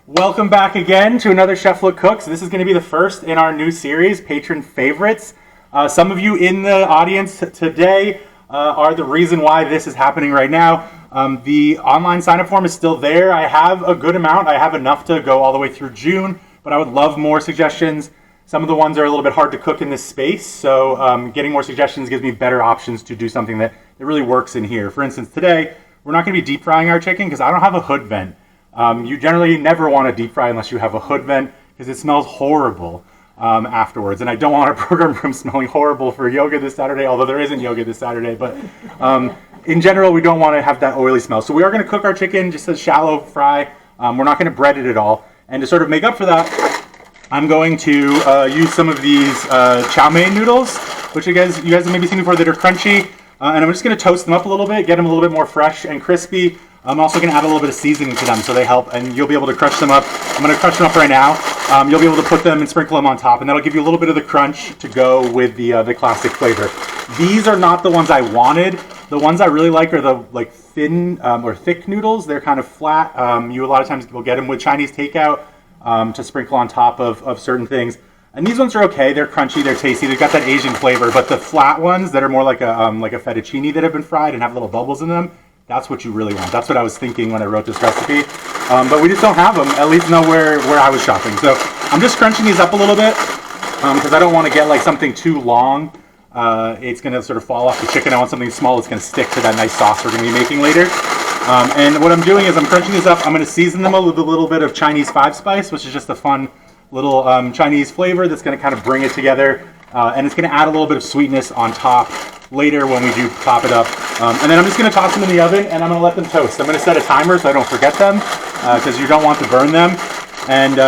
Welcome back again to another Chef Look Cooks. This is going to be the first in our new series, Patron Favorites. Some of you in the audience today are the reason why this is happening right now. The online sign-up form is still there. I have a good amount. I have enough to go all the way through June, but I would love more suggestions. Some of the ones are a little bit hard to cook in this space, so getting more suggestions gives me better options to do something that really works in here. For instance, today, we're not going to be deep frying our chicken because I don't have a hood vent. You generally never want to deep fry unless you have a hood vent because it smells horrible afterwards. And I don't want our program room smelling horrible for yoga this Saturday, although there isn't yoga this Saturday. But in general, we don't want to have that oily smell. So we are going to cook our chicken just a shallow fry. We're not going to bread it at all. And to sort of make up for that, I'm going to use some of these chow mein noodles, which you guys have maybe seen before, that are crunchy. And I'm just going to toast them up a little bit, get them a little bit more fresh and crispy. I'm also going to add a little bit of seasoning to them so they help, and you'll be able to crush them up. I'm going to crush them up right now. You'll be able to put them and sprinkle them on top, and that'll give you a little bit of the crunch to go with the classic flavor. These are not the ones I wanted. The ones I really like are the thin or thick noodles. They're kind of flat. You a lot of times will get them with Chinese takeout to sprinkle on top of certain things. And these ones are okay. They're crunchy. They're tasty. They've got that Asian flavor. But the flat ones that are more like a fettuccine that have been fried and have little bubbles in them, that's what you really want. That's what I was thinking when I wrote this recipe. But we just don't have them, at least not where I was shopping. So I'm just crunching these up a little bit because I don't want to get something too long. It's going to sort of fall off the chicken. I want something small that's going to stick to that nice sauce we're going to be making later. And what I'm doing is I'm crunching these up. I'm going to season them with a little bit of Chinese 5-spice, which is just a fun little Chinese flavor that's going to kind of bring it together. And it's going to add a little bit of sweetness on top later when we do pop it up. And then I'm just going to toss them in the oven and I'm going to let them toast. I'm going to set a timer so I don't forget them because you don't want to burn them. And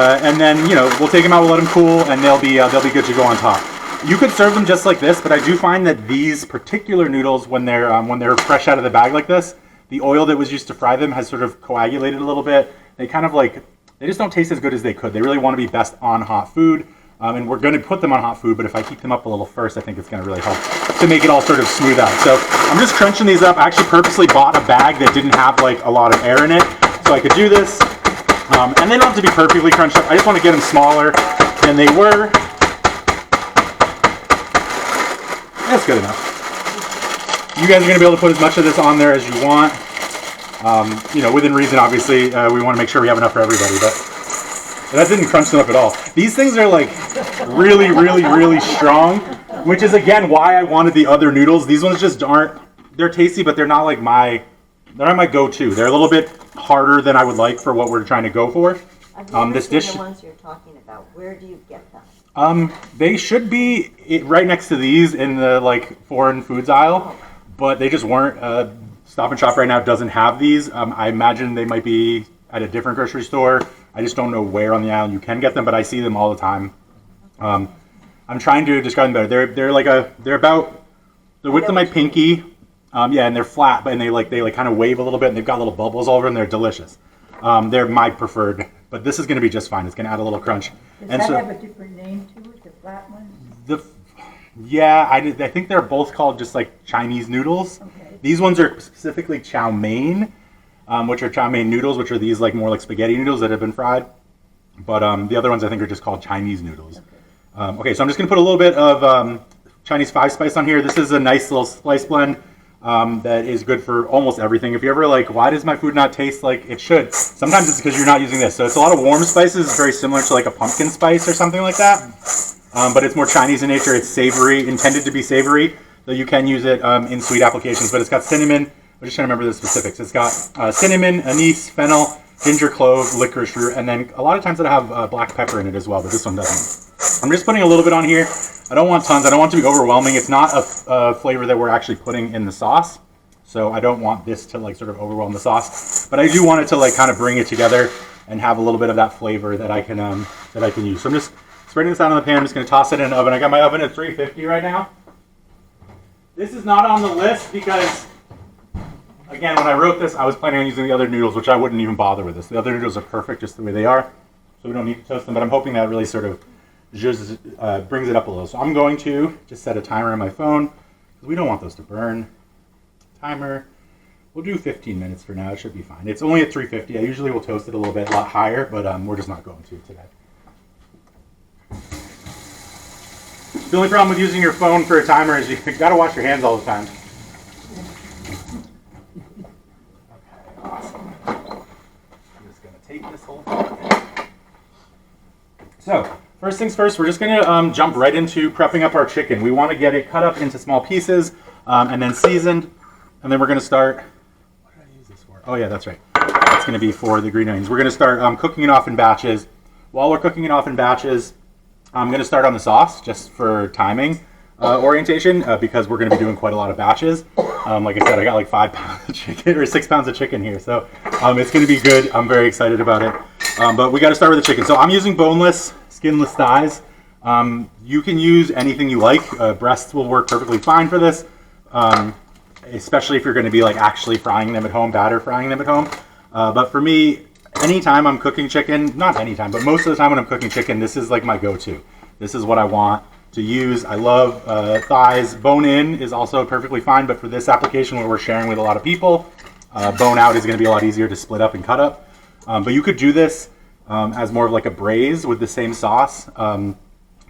then we'll take them out, we'll let them cool, and they'll be good to go on top. You could serve them just like this, but I do find that these particular noodles, when they're fresh out of the bag like this, the oil that was used to fry them has sort of coagulated a little bit. They kind of they just don't taste as good as they could. They really want to be best on hot food. And we're going to put them on hot food, but if I heat them up a little first, I think it's going to really help to make it all sort of smooth out. So I'm just crunching these up. I actually purposely bought a bag that didn't have a lot of air in it, so I could do this. And they don't have to be perfectly crunched up. I just want to get them smaller than they were. That's good enough. You guys are going to be able to put as much of this on there as you want. Within reason, obviously. We want to make sure we have enough for everybody, but that didn't crunch them up at all. These things are really, really, really strong, which is again why I wanted the other noodles. These ones just aren't. They're tasty, but they're not they're not my go-to. They're a little bit harder than I would like for what we're trying to go for. This dish. The ones you're talking about, where do you get them? They should be right next to these in the foreign foods aisle, but they just weren't. Stop and Shop right now doesn't have these. I imagine they might be at a different grocery store. I just don't know where on the island you can get them, but I see them all the time. I'm trying to describe them better. They're about the width of my pinky. And they're flat, but they kind of wave a little bit, and they've got little bubbles all over them. They're delicious. They're my preferred, but this is going to be just fine. It's going to add a little crunch. Does that have a different name to it, the flat ones? I think they're both called just Chinese noodles. Okay. These ones are specifically chow mein, which are chow mein noodles, which are these more like spaghetti noodles that have been fried. But the other ones I think are just called Chinese noodles. Okay, so I'm just going to put a little bit of Chinese 5-spice on here. This is a nice little spice blend that is good for almost everything. If you're ever why does my food not taste like it should? Sometimes it's because you're not using this. So it's a lot of warm spices. It's very similar to a pumpkin spice or something like that. But it's more Chinese in nature. It's savory, intended to be savory, though you can use it in sweet applications. But it's got cinnamon. I'm just trying to remember the specifics. It's got cinnamon, anise, fennel, ginger, clove, licorice root, and then a lot of times it'll have black pepper in it as well, but this one doesn't. I'm just putting a little bit on here. I don't want tons. I don't want it to be overwhelming. It's not a flavor that we're actually putting in the sauce, so I don't want this to sort of overwhelm the sauce. But I do want it to kind of bring it together and have a little bit of that flavor that I can use. So I'm just spreading this out on the pan. I'm just going to toss it in the oven. I got my oven at 350 right now. This is not on the list because, again, when I wrote this, I was planning on using the other noodles, which I wouldn't even bother with this. The other noodles are perfect just the way they are, so we don't need to toast them. But I'm hoping that really sort of brings it up a little. So I'm going to just set a timer on my phone because we don't want those to burn. Timer. We'll do 15 minutes for now. It should be fine. It's only at 350. I usually will toast it a little bit, a lot higher, but we're just not going to today. The only problem with using your phone for a timer is you got to wash your hands all the time. Okay, awesome. I'm just going to take this whole thing. So, first things first, we're just going to jump right into prepping up our chicken. We want to get it cut up into small pieces and then seasoned, and then we're going to start. What did I use this for? Oh yeah, that's right. That's going to be for the green onions. We're going to start cooking it off in batches. While we're cooking it off in batches, I'm going to start on the sauce just for timing orientation because we're going to be doing quite a lot of batches. Like I said, I got like 5 pounds of chicken or 6 pounds of chicken here, so it's going to be good. I'm very excited about it. But we got to start with the chicken. So I'm using boneless, skinless thighs. You can use anything you like. Breasts will work perfectly fine for this, especially if you're going to be like actually frying them at home, batter frying them at home. But for me, anytime I'm cooking chicken, not anytime, but most of the time when I'm cooking chicken, this is like my go-to. This is what I want to use. I love thighs. Bone in is also perfectly fine, but for this application where we're sharing with a lot of people, bone out is going to be a lot easier to split up and cut up. But you could do this as more of like a braise with the same sauce.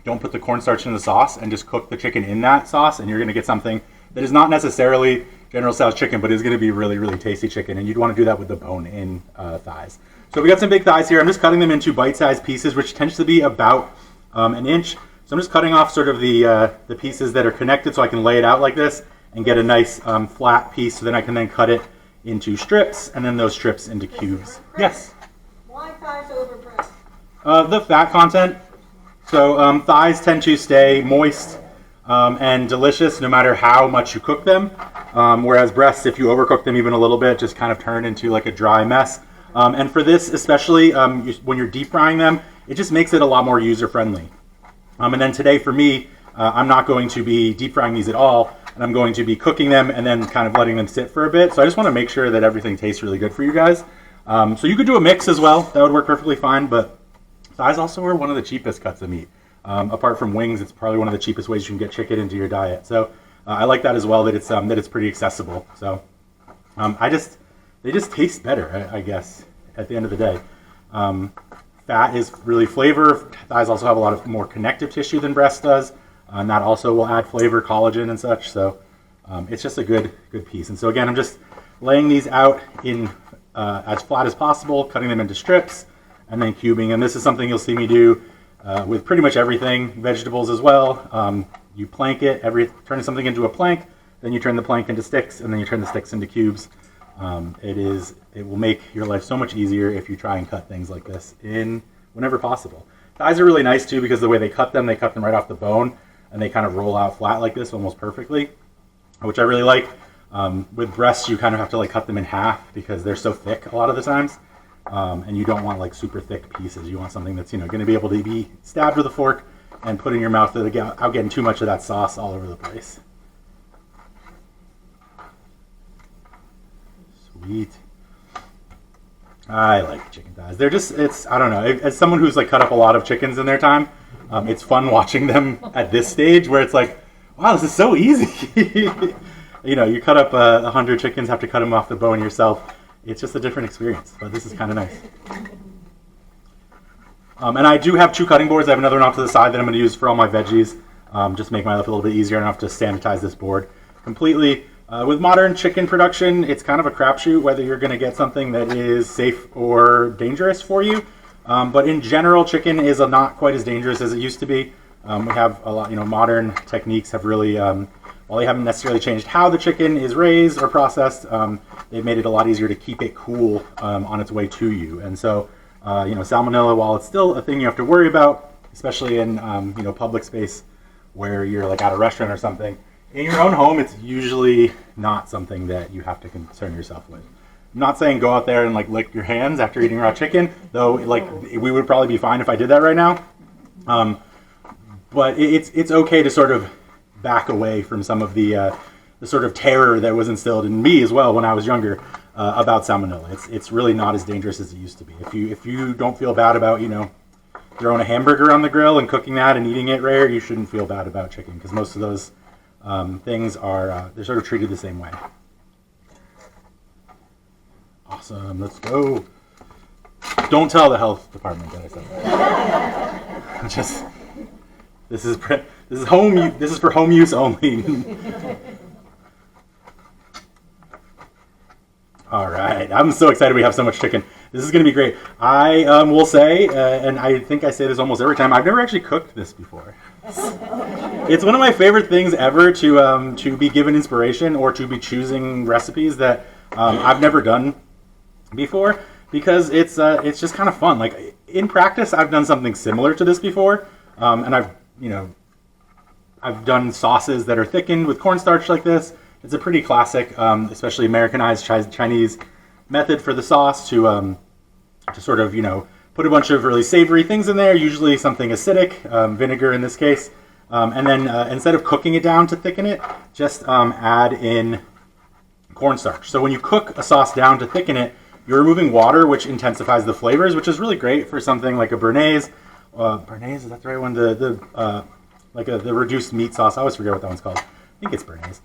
Don't put the cornstarch in the sauce and just cook the chicken in that sauce, and you're going to get something that is not necessarily General Tso's chicken, but is going to be really, really tasty chicken, and you'd want to do that with the bone-in thighs. So we got some big thighs here. I'm just cutting them into bite-sized pieces, which tends to be about an inch. So I'm just cutting off sort of the pieces that are connected so I can lay it out like this and get a nice flat piece, so then I can then cut it into strips, and then those strips into cubes. Yes? Why thighs over breast? The fat content. So thighs tend to stay moist and delicious no matter how much you cook them, whereas breasts, if you overcook them even a little bit, just kind of turn into like a dry mess. And for this especially, when you're deep frying them, it just makes it a lot more user-friendly. And then today for me, I'm not going to be deep frying these at all, and I'm going to be cooking them and then kind of letting them sit for a bit. So I just want to make sure that everything tastes really good for you guys. So you could do a mix as well. That would work perfectly fine, but thighs also are one of the cheapest cuts of meat. Apart from wings, it's probably one of the cheapest ways you can get chicken into your diet. So I like that as well, that it's pretty accessible. So they just taste better, I guess, at the end of the day. Fat is really flavor. Thighs also have a lot of more connective tissue than breast does, and that also will add flavor, collagen and such. So it's just a good piece. And so again, I'm just laying these out in as flat as possible, cutting them into strips, and then cubing. And this is something you'll see me do with pretty much everything, vegetables as well. You plank it, turn something into a plank, then you turn the plank into sticks, and then you turn the sticks into cubes. It will make your life so much easier if you try and cut things like this in whenever possible. Thighs are really nice too because the way they cut them right off the bone, and they kind of roll out flat like this almost perfectly, which I really like. With breasts, you kind of have to like cut them in half because they're so thick a lot of the times, and you don't want like super thick pieces. You want something that's going to be able to be stabbed with a fork and put in your mouth without getting too much of that sauce all over the place. Sweet. I like chicken thighs. I don't know. As someone who's like cut up a lot of chickens in their time, it's fun watching them at this stage where it's like, wow, this is so easy. You cut up 100 chickens, have to cut them off the bone yourself. It's just a different experience, but this is kind of nice. And I do have 2 cutting boards. I have another one off to the side that I'm going to use for all my veggies. Just make my life a little bit easier. I don't have to sanitize this board completely. With modern chicken production, it's kind of a crapshoot whether you're going to get something that is safe or dangerous for you. But in general, chicken is not quite as dangerous as it used to be. We have a lot, modern techniques have really, while they haven't necessarily changed how the chicken is raised or processed, they've made it a lot easier to keep it cool on its way to you. And so, salmonella, while it's still a thing you have to worry about, especially in, public space where you're like at a restaurant or something, in your own home, it's usually not something that you have to concern yourself with. I'm not saying go out there and like lick your hands after eating raw chicken, though like we would probably be fine if I did that right now. But it's okay to sort of back away from some of the sort of terror that was instilled in me as well when I was younger about salmonella. It's really not as dangerous as it used to be. If you don't feel bad about throwing a hamburger on the grill and cooking that and eating it rare, you shouldn't feel bad about chicken because most of those things are they're sort of treated the same way. Awesome. Let's go. Don't tell the health department that I said that. Just this is for home use only. All right, I'm so excited we have so much chicken. This is going to be great. I will say, and I think I say this almost every time, I've never actually cooked this before. It's one of my favorite things ever to be given inspiration or to be choosing recipes that I've never done before, because it's just kind of fun. Like in practice, I've done something similar to this before, and I've done sauces that are thickened with cornstarch like this. It's a pretty classic, especially Americanized Chinese method for the sauce to sort of put a bunch of really savory things in there, usually something acidic, vinegar in this case, and then instead of cooking it down to thicken it, just add in cornstarch. So when you cook a sauce down to thicken it, you're removing water, which intensifies the flavors, which is really great for something like a béarnaise. Béarnaise, is that the right one? The reduced meat sauce. I always forget what that one's called. I think it's béarnaise.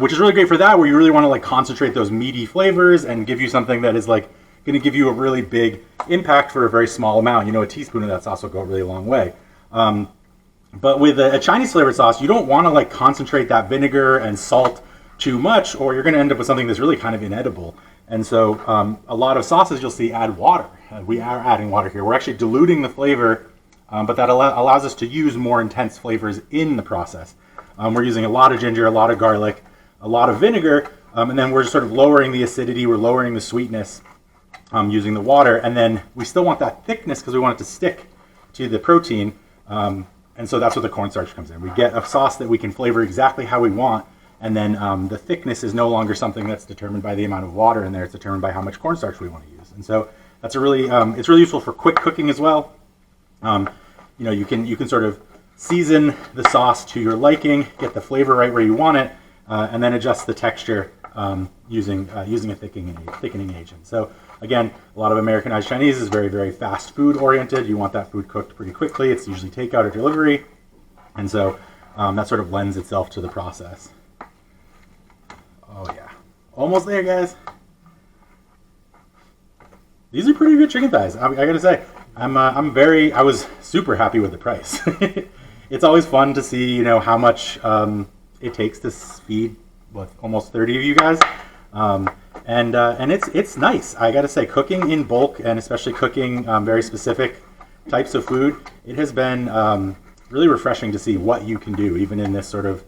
Which is really great for that, where you really want to like concentrate those meaty flavors and give you something that is like going to give you a really big impact for a very small amount. A teaspoon of that sauce will go a really long way. But with a Chinese flavored sauce, you don't want to like concentrate that vinegar and salt too much, or you're going to end up with something that's really kind of inedible. And so a lot of sauces you'll see add water. We are adding water here. We're actually diluting the flavor, but that allows us to use more intense flavors in the process. We're using a lot of ginger, a lot of garlic, a lot of vinegar, and then we're sort of lowering the acidity, we're lowering the sweetness using the water, and then we still want that thickness because we want it to stick to the protein, and so that's where the cornstarch comes in. We get a sauce that we can flavor exactly how we want, and then the thickness is no longer something that's determined by the amount of water in there, it's determined by how much cornstarch we want to use. And so that's a really, it's really useful for quick cooking as well. You can sort of season the sauce to your liking, get the flavor right where you want it, and then adjust the texture using a thickening agent. So again, a lot of Americanized Chinese is very, very fast food oriented. You want that food cooked pretty quickly. It's usually takeout or delivery, and so that sort of lends itself to the process. Oh yeah, almost there, guys. These are pretty good chicken thighs. I gotta say, I was super happy with the price. It's always fun to see, how much it takes to feed almost 30 of you guys, and it's nice. I got to say, cooking in bulk and especially cooking very specific types of food, it has been really refreshing to see what you can do, even in this sort of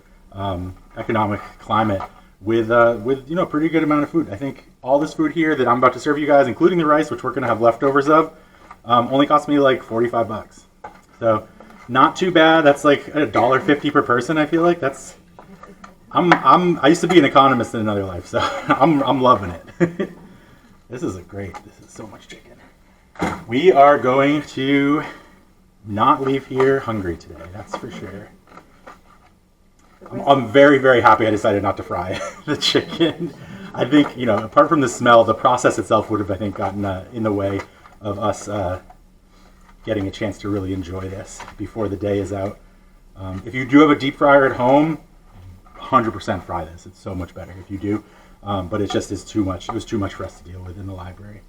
economic climate, with a pretty good amount of food. I think all this food here that I'm about to serve you guys, including the rice, which we're going to have leftovers of, only cost me like $45. So. Not too bad. That's like $1.50 per person. I feel like that's. I used to be an economist in another life, so I'm loving it. This is so much chicken. We are going to not leave here hungry today. That's for sure. I'm very, very happy I decided not to fry the chicken. I think apart from the smell, the process itself would have, I think, gotten in the way of us. Getting a chance to really enjoy this before the day is out. If you do have a deep fryer at home, 100% fry this. It's so much better if you do, but it just is too much. It was too much for us to deal with in the library.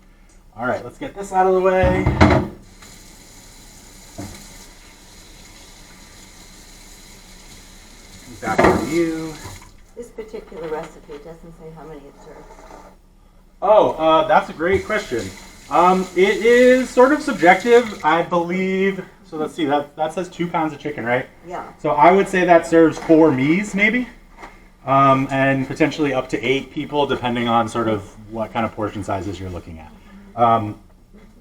All right, let's get this out of the way. Back to you. This particular recipe doesn't say how many it serves. Oh, that's a great question. It is sort of subjective, I believe. So let's see, that says 2 pounds of chicken, right? Yeah. So I would say that serves 4 me's maybe, and potentially up to 8 people, depending on sort of what kind of portion sizes you're looking at.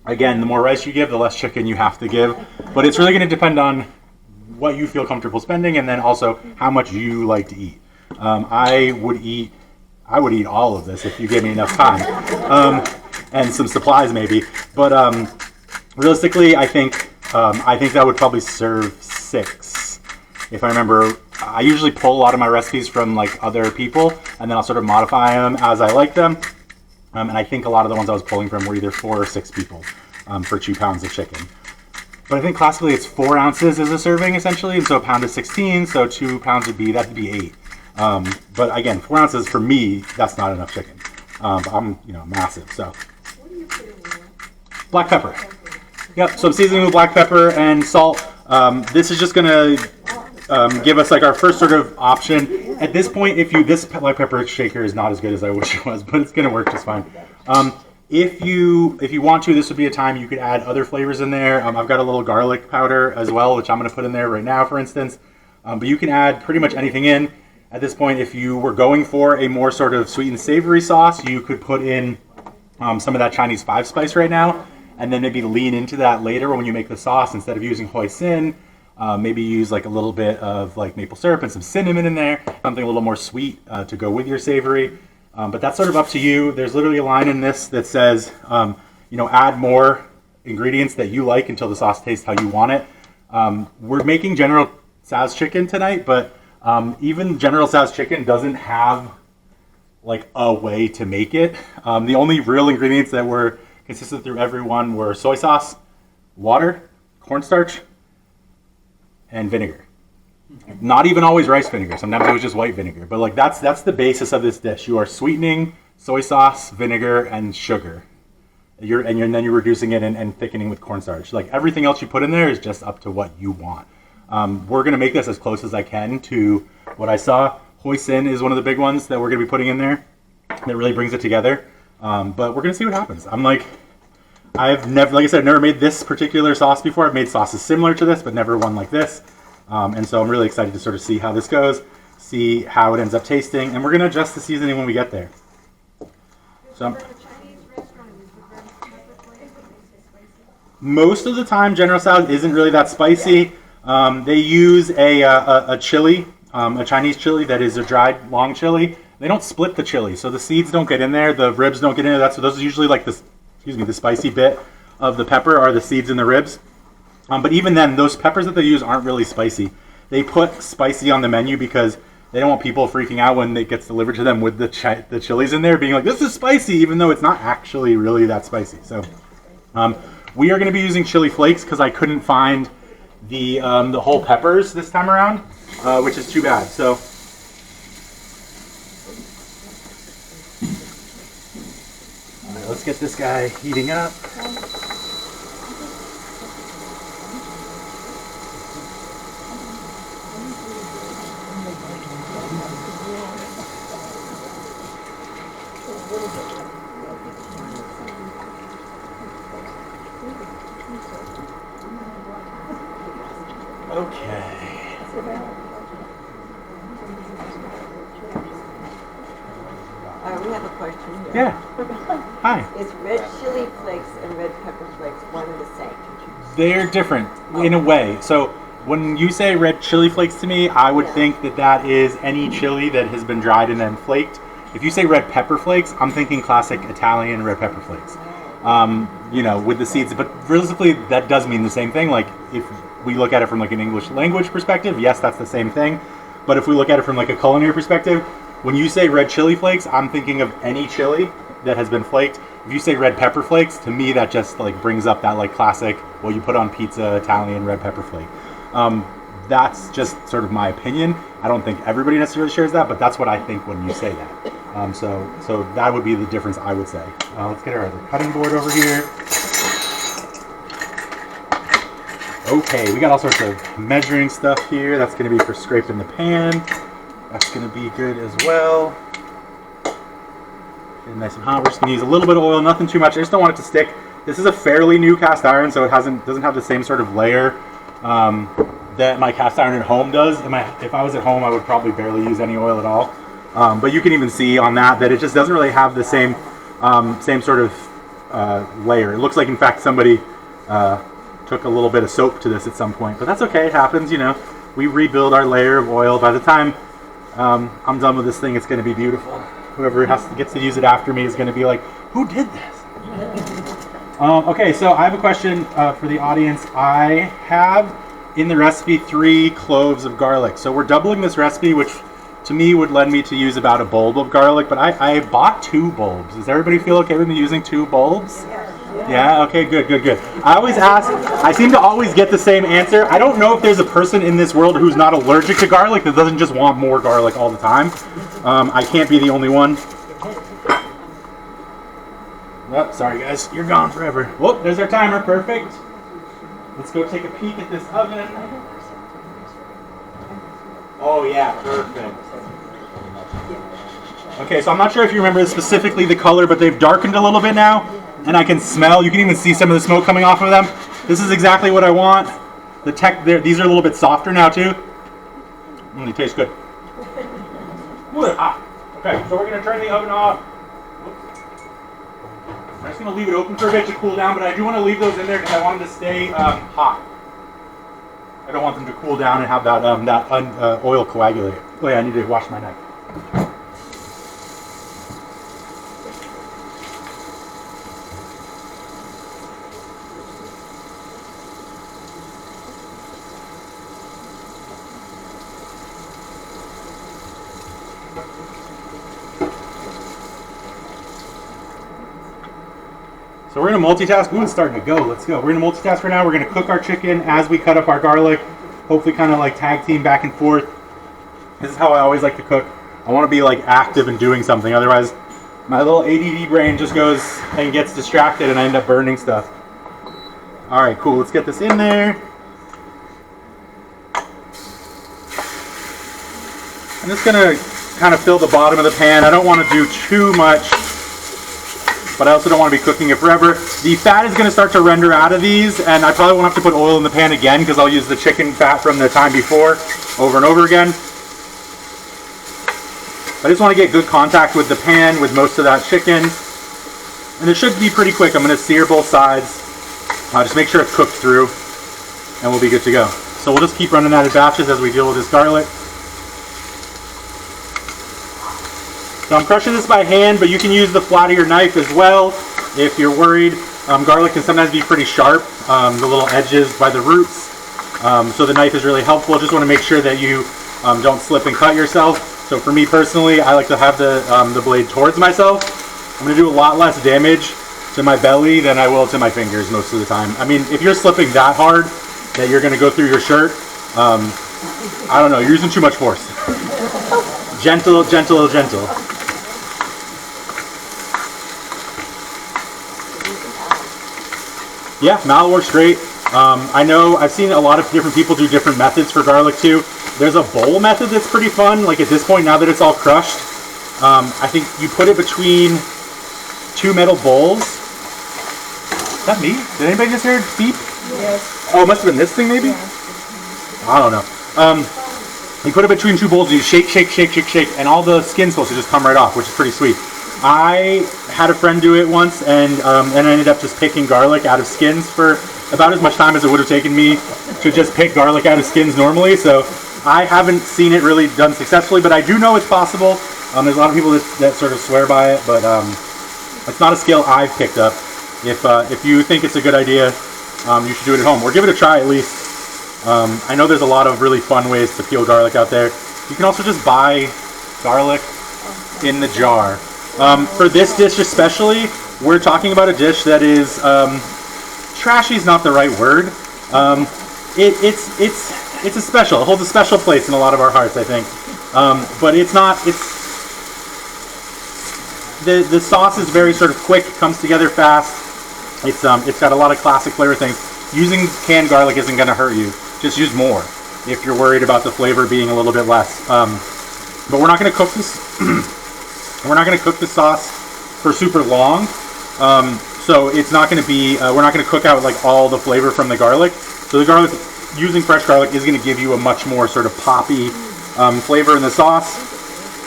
Again, the more rice you give, the less chicken you have to give, but it's really going to depend on what you feel comfortable spending, and then also how much you like to eat. I would eat all of this if you gave me enough time. And some supplies maybe, but realistically, I think that would probably serve 6. If I remember, I usually pull a lot of my recipes from like other people, and then I'll sort of modify them as I like them. And I think a lot of the ones I was pulling from were either 4 or 6 people for 2 pounds of chicken. But I think classically it's 4 ounces as a serving essentially, and so a pound is 16, so 2 pounds that'd be 8. But again, 4 ounces for me, that's not enough chicken. But I'm, massive, so. Black pepper. Yep, so I'm seasoning with black pepper and salt. This is just gonna give us like our first sort of option. At this point, this black pepper shaker is not as good as I wish it was, but it's gonna work just fine. If you want to, this would be a time you could add other flavors in there. I've got a little garlic powder as well, which I'm gonna put in there right now, for instance. But you can add pretty much anything in. At this point, if you were going for a more sort of sweet and savory sauce, you could put in some of that Chinese 5 spice right now, and then maybe lean into that later when you make the sauce. Instead of using hoisin, maybe use like a little bit of like maple syrup and some cinnamon in there, something a little more sweet to go with your savory. But that's sort of up to you. There's literally a line in this that says, add more ingredients that you like until the sauce tastes how you want it. We're making General Tso's chicken tonight, but even General Tso's chicken doesn't have like a way to make it. The only real ingredients that were consistent through everyone were soy sauce, water, cornstarch, and vinegar. Not even always rice vinegar. Sometimes it was just white vinegar. But like that's the basis of this dish. You are sweetening soy sauce, vinegar, and sugar. Then you're reducing it and thickening with cornstarch. Like everything else you put in there is just up to what you want. We're gonna make this as close as I can to what I saw. Hoisin is one of the big ones that we're gonna be putting in there. That really brings it together. But we're gonna see what happens. I've never made this particular sauce before. I've made sauces similar to this, but never one like this. And so I'm really excited to sort of see how this goes, see how it ends up tasting, and we're going to adjust the seasoning when we get there. So most of the time, General Tso's isn't really that spicy. They use a chili, a Chinese chili that is a dried long chili. They don't split the chili, so the seeds don't get in there, the ribs don't get in there. Those are usually like the spicy bit of the pepper are the seeds and the ribs. But even then, those peppers that they use aren't really spicy. They put spicy on the menu because they don't want people freaking out when it gets delivered to them with the chilies in there, being like, this is spicy, even though it's not actually really that spicy. So we are going to be using chili flakes because I couldn't find the whole peppers this time around, which is too bad. So all right, let's get this guy heating up. Okay. We have a question here. Yeah. Hi. Is red chili flakes and red pepper flakes one and the same? They're different in a way. So when you say red chili flakes to me, I would think that is any chili that has been dried and then flaked. If you say red pepper flakes, I'm thinking classic Italian red pepper flakes. With the seeds. But realistically, that does mean the same thing. Like if we look at it from like an English language perspective, yes, that's the same thing. But if we look at it from like a culinary perspective, when you say red chili flakes, I'm thinking of any chili that has been flaked. If you say red pepper flakes, to me that just like brings up that like classic, what you put on pizza, Italian red pepper flake. That's just sort of my opinion. I don't think everybody necessarily shares that, but that's what I think when you say that. So that would be the difference, I would say. Let's get our other cutting board over here. Okay, we got all sorts of measuring stuff here. That's going to be for scraping the pan. That's going to be good as well. Getting nice and hot. We're just going to use a little bit of oil, nothing too much. I just don't want it to stick. This is a fairly new cast iron, so it doesn't have the same sort of layer that my cast iron at home does. If I was at home, I would probably barely use any oil at all. But you can even see on that it just doesn't really have the same sort of layer. It looks like, in fact, somebody took a little bit of soap to this at some point, but that's okay. It happens, We rebuild our layer of oil. By the time I'm done with this thing, it's going to be beautiful. Whoever gets to use it after me is going to be like, who did this? Okay, so I have a question for the audience. I have in the recipe 3 cloves of garlic. So we're doubling this recipe, which to me would led me to use about a bulb of garlic, but I bought 2 bulbs. Does everybody feel okay with me using 2 bulbs? Yeah, okay, good. I always ask, I seem to always get the same answer. I don't know if there's a person in this world who's not allergic to garlic that doesn't just want more garlic all the time. I can't be the only one. Oh, sorry guys, you're gone forever. Whoop, there's our timer, perfect. Let's go take a peek at this oven. Oh yeah, perfect. Okay, so I'm not sure if you remember specifically the color, but they've darkened a little bit now, and I can smell, you can even see some of the smoke coming off of them. This is exactly what I want. These are a little bit softer now too. They taste good. Ooh, they're hot. Okay, so we're gonna turn the oven off. I'm just going to leave it open for a bit to cool down, but I do want to leave those in there because I want them to stay hot. I don't want them to cool down and have that oil coagulate. Oh yeah, I need to wash my knife. So we're going to multitask. Ooh, it's starting to go. Let's go. We're going to multitask right now. We're going to cook our chicken as we cut up our garlic. Hopefully kind of like tag team back and forth. This is how I always like to cook. I want to be like active and doing something. Otherwise, my little ADD brain just goes and gets distracted and I end up burning stuff. All right, cool. Let's get this in there. I'm just going to kind of fill the bottom of the pan. I don't want to do too much, but I also don't want to be cooking it forever. The fat is going to start to render out of these, and I probably won't have to put oil in the pan again because I'll use the chicken fat from the time before over and over again. I just want to get good contact with the pan with most of that chicken. And it should be pretty quick. I'm going to sear both sides. Just make sure it's cooked through, and we'll be good to go. So we'll just keep running that in batches as we deal with this garlic. So I'm crushing this by hand, but you can use the flat of your knife as well if you're worried. Garlic can sometimes be pretty sharp, the little edges by the roots. So the knife is really helpful. Just want to make sure that you don't slip and cut yourself. So for me personally, I like to have the blade towards myself. I'm going to do a lot less damage to my belly than I will to my fingers most of the time. I mean, if you're slipping that hard that you're going to go through your shirt, I don't know, you're using too much force. Gentle, gentle, gentle. Yeah, mallet works great. I know I've seen a lot of different people do different methods for garlic too. There's a bowl method that's pretty fun. Like at this point, now that it's all crushed, I think you put it between two metal bowls. Is that me? Did anybody just hear it beep? Yes. Oh, it must have been this thing maybe? Yes. I don't know. You put it between two bowls and you shake, shake, shake, shake, shake, and all the skin's supposed to just come right off, which is pretty sweet. I had a friend do it once, and I ended up just picking garlic out of skins for about as much time as it would have taken me to just pick garlic out of skins normally. So I haven't seen it really done successfully, but I do know it's possible. There's a lot of people that sort of swear by it, but it's not a skill I've picked up. If you think it's a good idea, you should do it at home, or give it a try at least. I know there's a lot of really fun ways to peel garlic out there. You can also just buy garlic in the jar. For this dish especially, we're talking about a dish that is, trashy is not the right word. It's a special, it holds a special place in a lot of our hearts, I think. But it's not, the sauce is very sort of quick, comes together fast. It's got a lot of classic flavor things. Using canned garlic isn't going to hurt you. Just use more if you're worried about the flavor being a little bit less. But we're not going to cook this. We're not going to cook the sauce for super long, so it's not going to be. We're not going to cook out like all the flavor from the garlic. So the garlic, using fresh garlic, is going to give you a much more sort of poppy flavor in the sauce.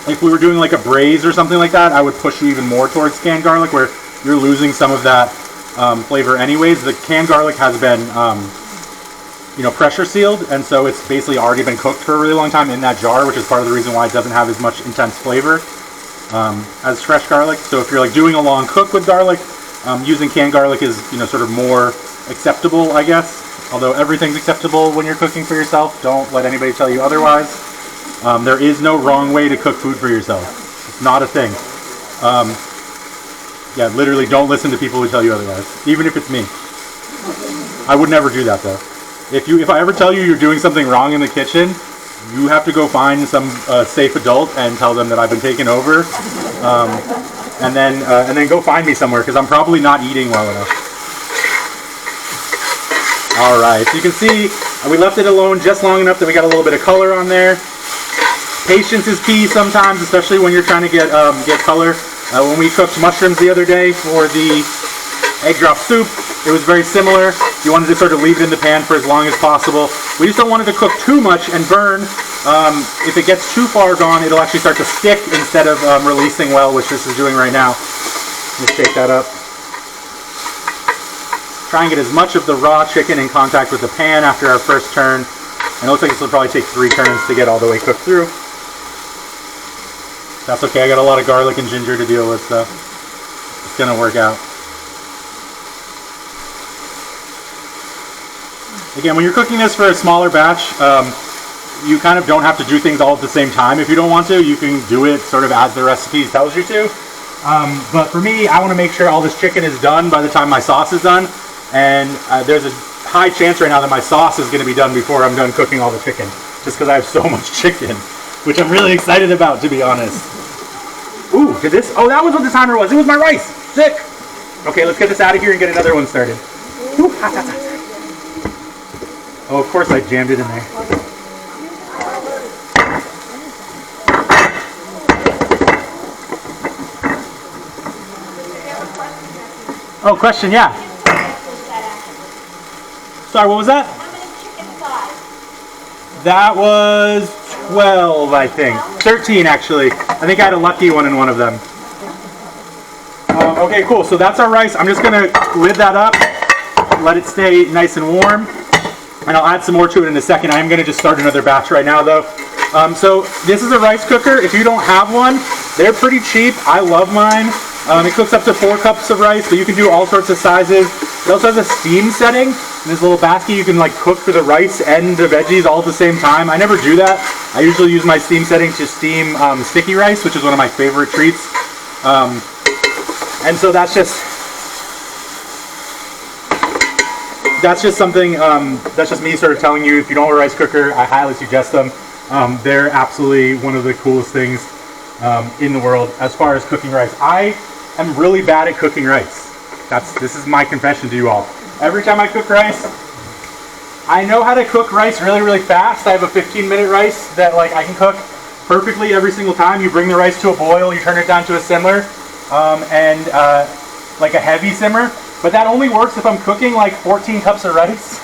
If we were doing like a braise or something like that, I would push you even more towards canned garlic, where you're losing some of that flavor anyways. The canned garlic has been, pressure sealed, and so it's basically already been cooked for a really long time in that jar, which is part of the reason why it doesn't have as much intense flavor as fresh garlic. So if you're like doing a long cook with garlic, using canned garlic is sort of more acceptable, I guess. Although everything's acceptable when you're cooking for yourself. Don't let anybody tell you otherwise. There is no wrong way to cook food for yourself. It's not a thing. Yeah, literally don't listen to people who tell you otherwise, even if it's me. I would never do that though. If I ever tell you you're doing something wrong in the kitchen, you have to go find some safe adult and tell them that I've been taken over. and then go find me somewhere because I'm probably not eating well enough. All right, so you can see we left it alone just long enough that we got a little bit of color on there. Patience is key sometimes, especially when you're trying to get color. When we cooked mushrooms the other day for the egg drop soup, it was very similar. You wanted to sort of leave it in the pan for as long as possible. We just don't want it to cook too much and burn. If it gets too far gone, it'll actually start to stick instead of releasing well, which this is doing right now. Let's shake that up. Try and get as much of the raw chicken in contact with the pan after our first turn. And it looks like this will probably take 3 turns to get all the way cooked through. That's okay, I got a lot of garlic and ginger to deal with, so it's gonna work out. Again, when you're cooking this for a smaller batch, you kind of don't have to do things all at the same time. If you don't want to, you can do it sort of as the recipe tells you to. But for me, I want to make sure all this chicken is done by the time my sauce is done. And there's a high chance right now that my sauce is going to be done before I'm done cooking all the chicken, just because I have so much chicken, which I'm really excited about, to be honest. Ooh, did this? Oh, that was what the timer was. It was my rice. Sick. Okay, let's get this out of here and get another one started. Ooh, hot, hot, hot. Oh, of course I jammed it in there. Oh, question, yeah. Sorry, what was that? How many chicken thighs? That was 12, I think. 13, actually. I think I had a lucky one in one of them. Okay, cool. So that's our rice. I'm just going to lid that up, let it stay nice and warm, and I'll add some more to it in a second. I am going to just start another batch right now, though. So this is a rice cooker. If you don't have one, they're pretty cheap. I love mine. It cooks up to 4 cups of rice, but you can do all sorts of sizes. It also has a steam setting. In this little basket, you can like cook for the rice and the veggies all at the same time. I never do that. I usually use my steam setting to steam sticky rice, which is one of my favorite treats. And so that's just something, that's just me sort of telling you, if you don't have a rice cooker, I highly suggest them. They're absolutely one of the coolest things in the world as far as cooking rice. I am really bad at cooking rice. This is my confession to you all. Every time I cook rice, I know how to cook rice really, really fast. I have a 15-minute rice that like I can cook perfectly every single time. You bring the rice to a boil, you turn it down to a simmer, and like a heavy simmer. But that only works if I'm cooking like 14 cups of rice.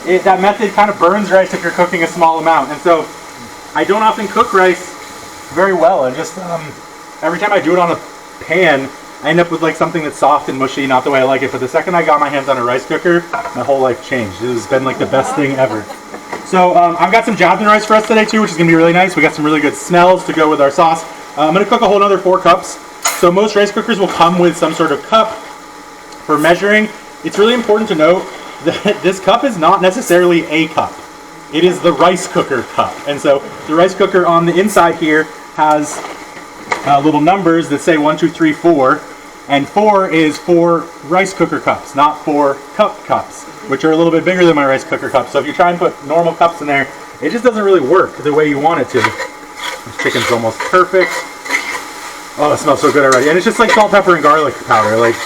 That method kind of burns rice if you're cooking a small amount. And so I don't often cook rice very well. And just every time I do it on a pan, I end up with like something that's soft and mushy, not the way I like it. But the second I got my hands on a rice cooker, my whole life changed. It has been like the best thing ever. So I've got some jasmine rice for us today too, which is going to be really nice. We got some really good smells to go with our sauce. I'm going to cook a whole other 4 cups. So most rice cookers will come with some sort of cup for measuring. It's really important to note that this cup is not necessarily a cup. It is the rice cooker cup. And so the rice cooker on the inside here has little numbers that say 1, 2, 3, 4. And 4 is for rice cooker cups, not for cups, which are a little bit bigger than my rice cooker cups. So if you try and put normal cups in there, it just doesn't really work the way you want it to. This chicken's almost perfect. Oh, it smells so good already. And it's just like salt, pepper, and garlic powder. Like,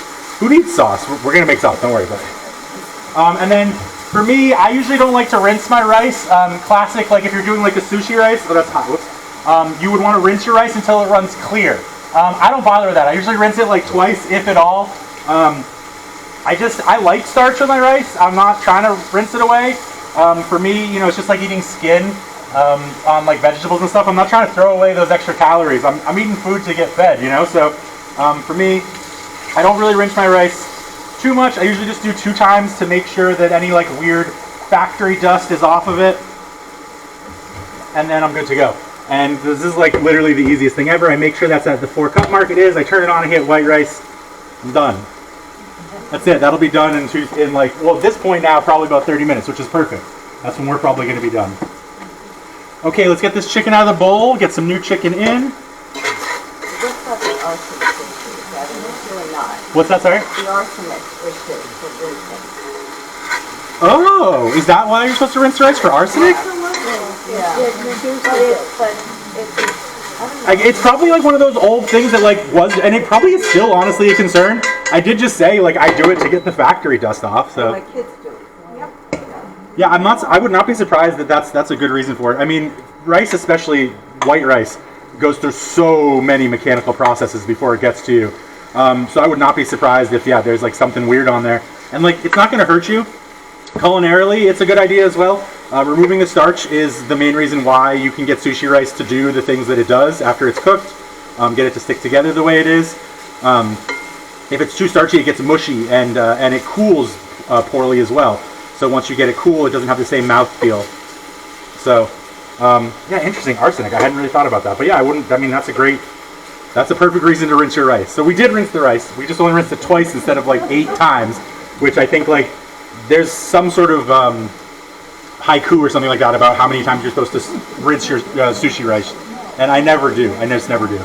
who needs sauce? We're going to make sauce, don't worry about it. And then for me, I usually don't like to rinse my rice. Classic, like if you're doing like a sushi rice, oh, that's hot. Whoops. You would want to rinse your rice until it runs clear. I don't bother with that. I usually rinse it like twice, if at all. I like starch with my rice. I'm not trying to rinse it away. For me, you know, it's just like eating skin on like vegetables and stuff. I'm not trying to throw away those extra calories. I'm eating food to get fed, you know. So for me, I don't really rinse my rice too much. I usually just do 2 times to make sure that any like weird factory dust is off of it, and then I'm good to go. And this is like literally the easiest thing ever. I make sure that's at the 4 cup mark it is. I turn it on and hit white rice. I'm done. That's it. That'll be done in like, well, at this point now, probably about 30 minutes, which is perfect. That's when we're probably going to be done. Okay, let's get this chicken out of the bowl. Get some new chicken in. What's about the arsenic issue? Kevin? It's really not. What's that, sorry? The arsenic issue for rinsing. Oh, is that why you're supposed to rinse rice for arsenic? Yeah. But it's, I don't It's probably like one of those old things that like was, and it probably is still honestly a concern. I did just say like I do it to get the factory dust off. So My kids do it. yeah, I would not be surprised that that's a good reason for it. I mean, rice, especially white rice, goes through so many mechanical processes before it gets to you. So I would not be surprised if there's like something weird on there. And like it's not going to hurt you. Culinarily, it's a good idea as well. Removing the starch is the main reason why you can get sushi rice to do the things that it does after it's cooked. Get it to stick together the way it is. If it's too starchy, it gets mushy and it cools poorly as well. So once you get it cool, it doesn't have the same mouthfeel. So yeah, interesting. Arsenic. I hadn't really thought about that, but yeah, I wouldn't. I mean, that's a perfect reason to rinse your rice. So we did rinse the rice. We just only rinsed it twice instead of like 8 times, which I think like there's some sort of haiku or something like that about how many times you're supposed to rinse your sushi rice, and I never do. I just never do.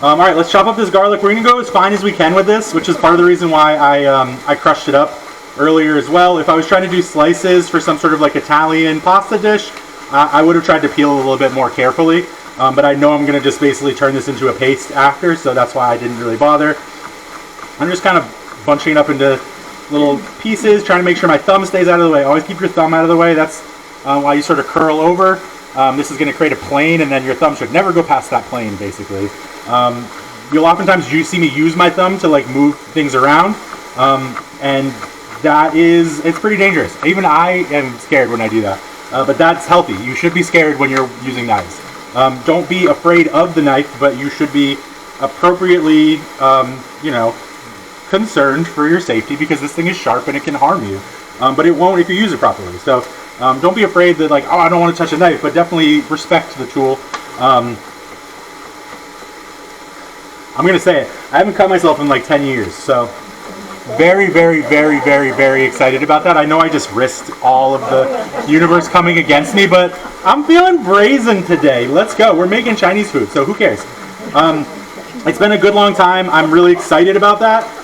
All right, let's chop up this garlic. We're gonna go as fine as we can with this, which is part of the reason why I crushed it up earlier as well. If I was trying to do slices for some sort of like Italian pasta dish, I would have tried to peel a little bit more carefully. But I know I'm gonna just basically turn this into a paste after, so that's why I didn't really bother. I'm just kind of bunching it up into little pieces, trying to make sure my thumb stays out of the way. Always keep your thumb out of the way. That's why you sort of curl over. This is going to create a plane, and then your thumb should never go past that plane, basically. You'll oftentimes see me use my thumb to like move things around, and it's pretty dangerous. Even I am scared when I do that, but that's healthy. You should be scared when you're using knives. Don't be afraid of the knife, but you should be appropriately, concerned for your safety, because this thing is sharp and it can harm you, but it won't if you use it properly. So don't be afraid that like, oh, I don't want to touch a knife, but definitely respect the tool. I'm gonna say it, I haven't cut myself in like 10 years, so very, very, very, very, very excited about that. I know I just risked all of the universe coming against me, but I'm feeling brazen today. Let's go. We're making Chinese food, so who cares? It's been a good long time. I'm really excited about that.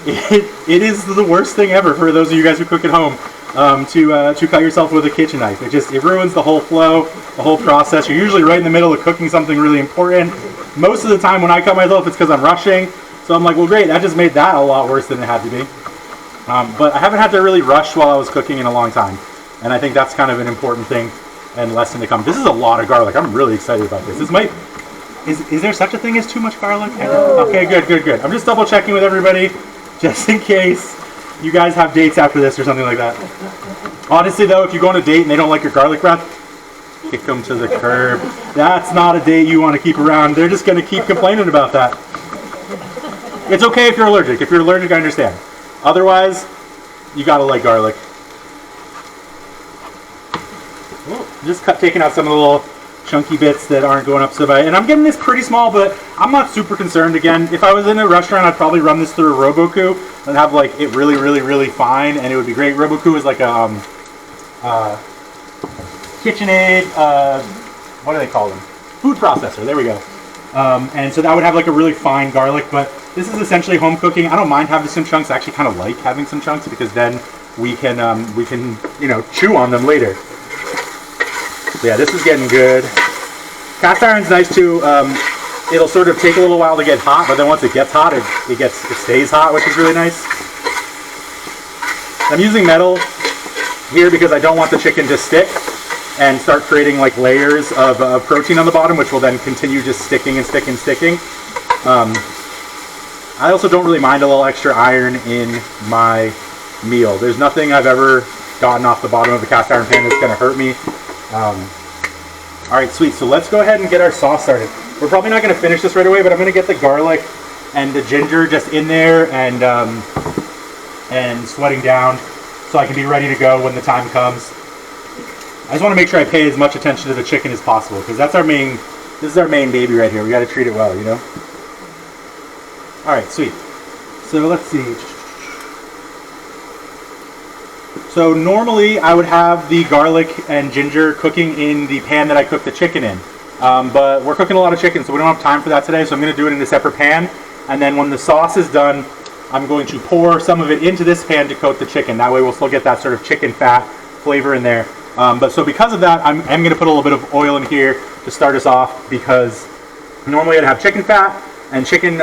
It is the worst thing ever for those of you guys who cook at home, to cut yourself with a kitchen knife. It ruins the whole flow, the whole process. You're usually right in the middle of cooking something really important. Most of the time when I cut myself, it's because I'm rushing. So I'm like, well, great, that just made that a lot worse than it had to be. But I haven't had to really rush while I was cooking in a long time. And I think that's kind of an important thing and lesson to come. This is a lot of garlic. I'm really excited about this. This might... Is there such a thing as too much garlic? No. Okay, good. I'm just double checking with everybody, just in case you guys have dates after this or something like that. Honestly though, if you go on a date and they don't like your garlic breath, kick them to the curb. That's not a date you want to keep around. They're just going to keep complaining about that. It's okay if you're allergic. If you're allergic, I understand. Otherwise, you gotta like garlic. Just taking out some of the little chunky bits that aren't going up so bad. And I'm getting this pretty small, but I'm not super concerned. Again, if I was in a restaurant, I'd probably run this through a Roboku and have like it really, really, really fine, and it would be great. Roboku is like a KitchenAid, what do they call them? Food processor. There we go. And so that would have like a really fine garlic, but this is essentially home cooking. I don't mind having some chunks. I actually kind of like having some chunks because then we can chew on them later. So yeah, this is getting good. Cast iron's nice too. It'll sort of take a little while to get hot, but then once it gets hot, it stays hot, which is really nice. I'm using metal here because I don't want the chicken to stick and start creating like layers of protein on the bottom, which will then continue just sticking and sticking. I also don't really mind a little extra iron in my meal. There's nothing I've ever gotten off the bottom of the cast iron pan that's going to hurt me. All right, sweet. So let's go ahead and get our sauce started. We're probably not going to finish this right away, but I'm going to get the garlic and the ginger just in there and sweating down so I can be ready to go when the time comes. I just want to make sure I pay as much attention to the chicken as possible because this is our main baby right here. We got to treat it well, you know? All right, sweet. So let's see. So normally I would have the garlic and ginger cooking in the pan that I cook the chicken in. But we're cooking a lot of chicken, so we don't have time for that today, so I'm going to do it in a separate pan. And then when the sauce is done, I'm going to pour some of it into this pan to coat the chicken. That way we'll still get that sort of chicken fat flavor in there. So because of that, I'm going to put a little bit of oil in here to start us off because normally I'd have chicken fat and chicken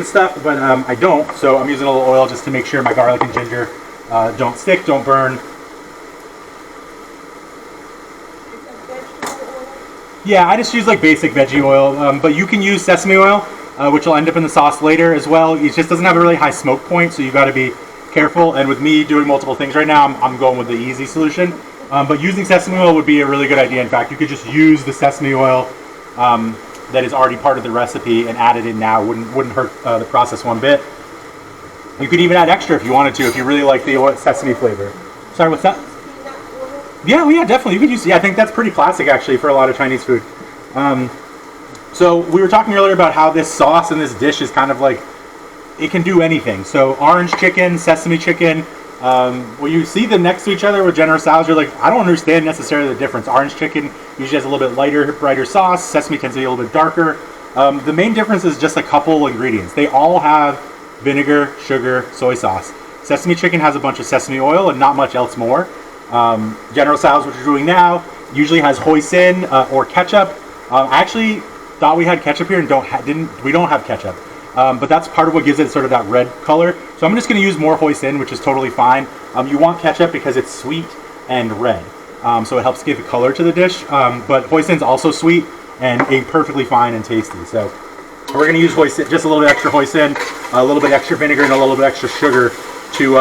stuff, but I don't. So I'm using a little oil just to make sure my garlic and ginger don't stick, don't burn. Yeah, I just use like basic veggie oil, but you can use sesame oil, which will end up in the sauce later as well. It just doesn't have a really high smoke point, so you got to be careful. And with me doing multiple things right now, I'm going with the easy solution. But using sesame oil would be a really good idea. In fact, you could just use the sesame oil that is already part of the recipe and add it in now. Wouldn't hurt the process one bit. You could even add extra if you wanted to, if you really like the sesame flavor. Sorry, what's that? Yeah, well, yeah, definitely. You could use. Yeah, I think that's pretty classic actually for a lot of Chinese food. So we were talking earlier about how this sauce in this dish is kind of like it can do anything. So orange chicken, sesame chicken. When you see them next to each other with General Tso's, you're like, I don't understand necessarily the difference. Orange chicken usually has a little bit lighter, brighter sauce. Sesame tends to be a little bit darker. The main difference is just a couple ingredients. They all have vinegar, sugar, soy sauce. Sesame chicken has a bunch of sesame oil and not much else more. General Tso's, which we're doing now, usually has hoisin or ketchup. I actually thought we had ketchup here and we don't have ketchup. But that's part of what gives it sort of that red color. So I'm just going to use more hoisin, which is totally fine. You want ketchup because it's sweet and red. So it helps give a color to the dish. But hoisin's also sweet and perfectly fine and tasty. So we're going to use hoisin, just a little bit extra hoisin, a little bit extra vinegar, and a little bit extra sugar to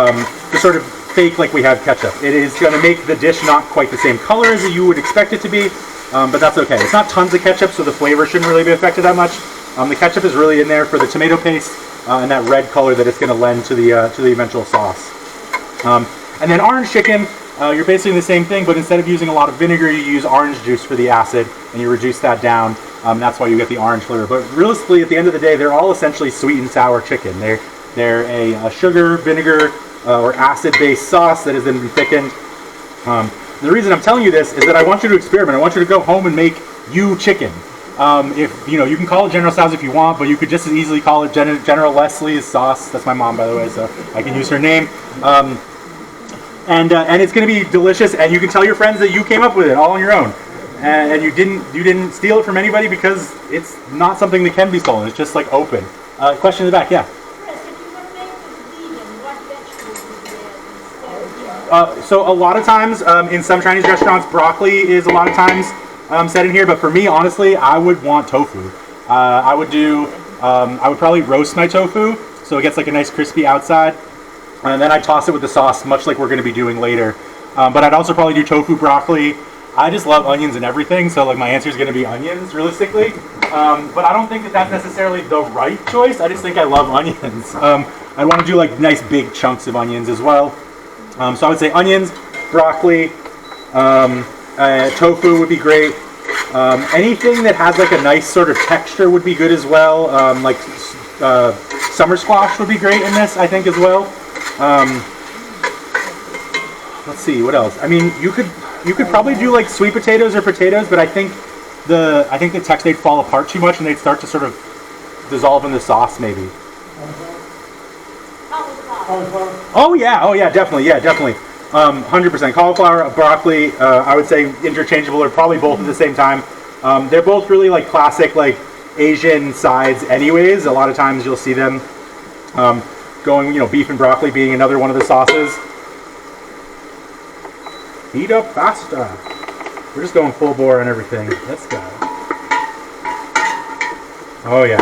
sort of fake like we have ketchup. It is going to make the dish not quite the same color as you would expect it to be, but that's okay. It's not tons of ketchup, so the flavor shouldn't really be affected that much. The ketchup is really in there for the tomato paste and that red color that it's going to lend to the eventual sauce. And then orange chicken, you're basically the same thing, but instead of using a lot of vinegar, you use orange juice for the acid, and you reduce that down. That's why you get the orange flavor. But realistically, at the end of the day, they're all essentially sweet and sour chicken. They're a sugar, vinegar, or acid-based sauce that has then been thickened. The reason I'm telling you this is that I want you to experiment. I want you to go home and make you chicken. If you can call it General Tso's if you want, but you could just as easily call it General Leslie's sauce. That's my mom, by the way, so I can use her name. And it's going to be delicious, and you can tell your friends that you came up with it all on your own, and you didn't steal it from anybody because it's not something that can be stolen. It's just like open. Question in the back, yeah. So a lot of times in some Chinese restaurants, broccoli is a lot of times set in here. But for me, honestly, I would want tofu. I would probably roast my tofu so it gets like a nice crispy outside, and then I toss it with the sauce, much like we're going to be doing later. But I'd also probably do tofu, broccoli. I just love onions and everything, so like my answer is going to be onions, realistically. But I don't think that that's necessarily the right choice. I just think I love onions. I want to do like nice big chunks of onions as well. So I would say onions, broccoli, tofu would be great. Anything that has like a nice sort of texture would be good as well. Like summer squash would be great in this, I think, as well. Let's see, what else? I mean, you could probably do like sweet potatoes or potatoes, but I think the text they'd fall apart too much and they'd start to sort of dissolve in the sauce maybe. Oh yeah, definitely, 100%. Cauliflower, broccoli, I would say interchangeable or probably both at the same time. They're both really like classic like Asian sides anyways. A lot of times you'll see them going, beef and broccoli being another one of the sauces. Heat up faster. We're just going full bore on everything. Let's go. Oh yeah.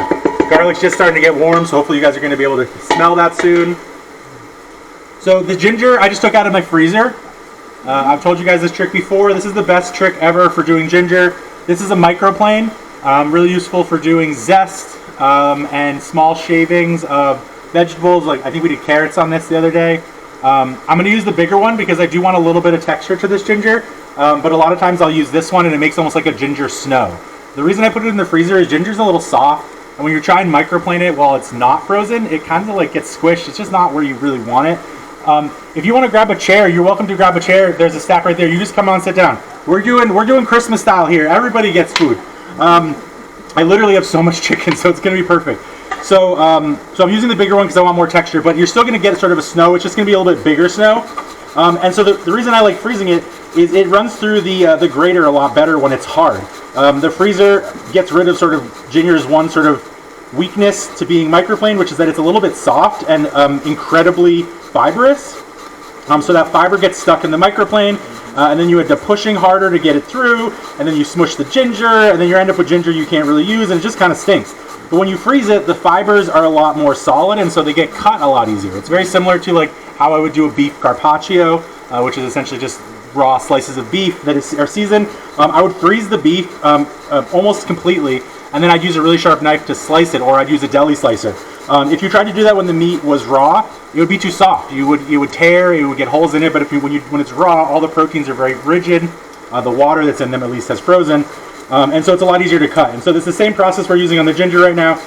Garlic's just starting to get warm, so hopefully you guys are going to be able to smell that soon. So the ginger I just took out of my freezer. I've told you guys this trick before. This is the best trick ever for doing ginger. This is a microplane. Really useful for doing zest and small shavings of vegetables. Like I think we did carrots on this the other day. I'm going to use the bigger one because I do want a little bit of texture to this ginger. But a lot of times I'll use this one and it makes almost like a ginger snow. The reason I put it in the freezer is ginger's a little soft. And when you try and microplane it while it's not frozen, it kind of like gets squished. It's just not where you really want it. If you want to grab a chair, you're welcome to grab a chair. There's a stack right there. You just come on, sit down. We're doing Christmas style here. Everybody gets food. I literally have so much chicken, so it's going to be perfect. So I'm using the bigger one because I want more texture, but you're still going to get sort of a snow. It's just going to be a little bit bigger snow. And so the reason I like freezing it is it runs through the grater a lot better when it's hard. The freezer gets rid of sort of ginger's one sort of weakness to being microplaned, which is that it's a little bit soft and incredibly fibrous. So that fiber gets stuck in the microplane, and then you end up pushing harder to get it through, and then you smush the ginger, and then you end up with ginger you can't really use, and it just kind of stinks. But when you freeze it, the fibers are a lot more solid, and so they get cut a lot easier. It's very similar to like how I would do a beef carpaccio, which is essentially just raw slices of beef that are seasoned. I would freeze the beef almost completely, and then I'd use a really sharp knife to slice it, or I'd use a deli slicer. If you tried to do that when the meat was raw, it would be too soft. You would tear, it would get holes in it. But when it's raw, all the proteins are very rigid. The water that's in them at least has frozen, and so it's a lot easier to cut. And so this is the same process we're using on the ginger right now.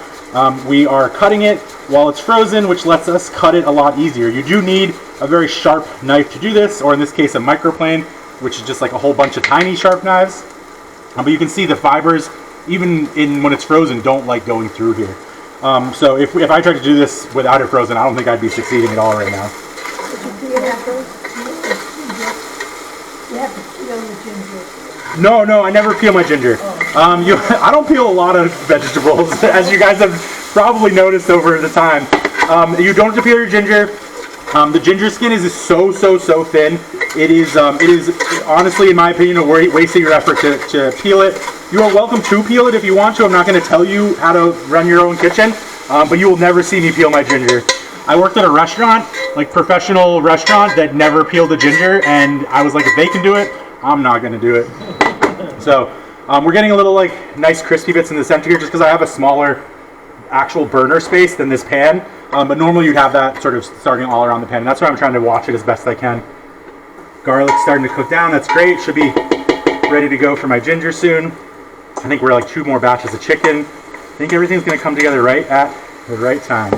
We are cutting it while it's frozen, which lets us cut it a lot easier. You do need a very sharp knife to do this, or in this case, a microplane, which is just like a whole bunch of tiny sharp knives. But you can see the fibers, even when it's frozen, don't like going through here. So if I tried to do this without it frozen, I don't think I'd be succeeding at all right now. You have to peel the ginger. No, I never peel my ginger. I don't peel a lot of vegetables, as you guys have probably noticed over the time. You don't have to peel your ginger. The ginger skin is so thin. It is honestly, in my opinion, a waste of your effort to peel it. You are welcome to peel it if you want to. I'm not going to tell you how to run your own kitchen, but you will never see me peel my ginger. I worked at a restaurant, like professional restaurant, that never peeled the ginger, and I was like, if they can do it, I'm not going to do it. So we're getting a little like nice crispy bits in the center here, just because I have a smaller actual burner space than this pan. But normally you'd have that sort of starting all around the pan. And that's why I'm trying to watch it as best I can. Garlic's starting to cook down. That's great. Should be ready to go for my ginger soon. I think we're like 2 more batches of chicken. I think everything's going to come together right at the right time.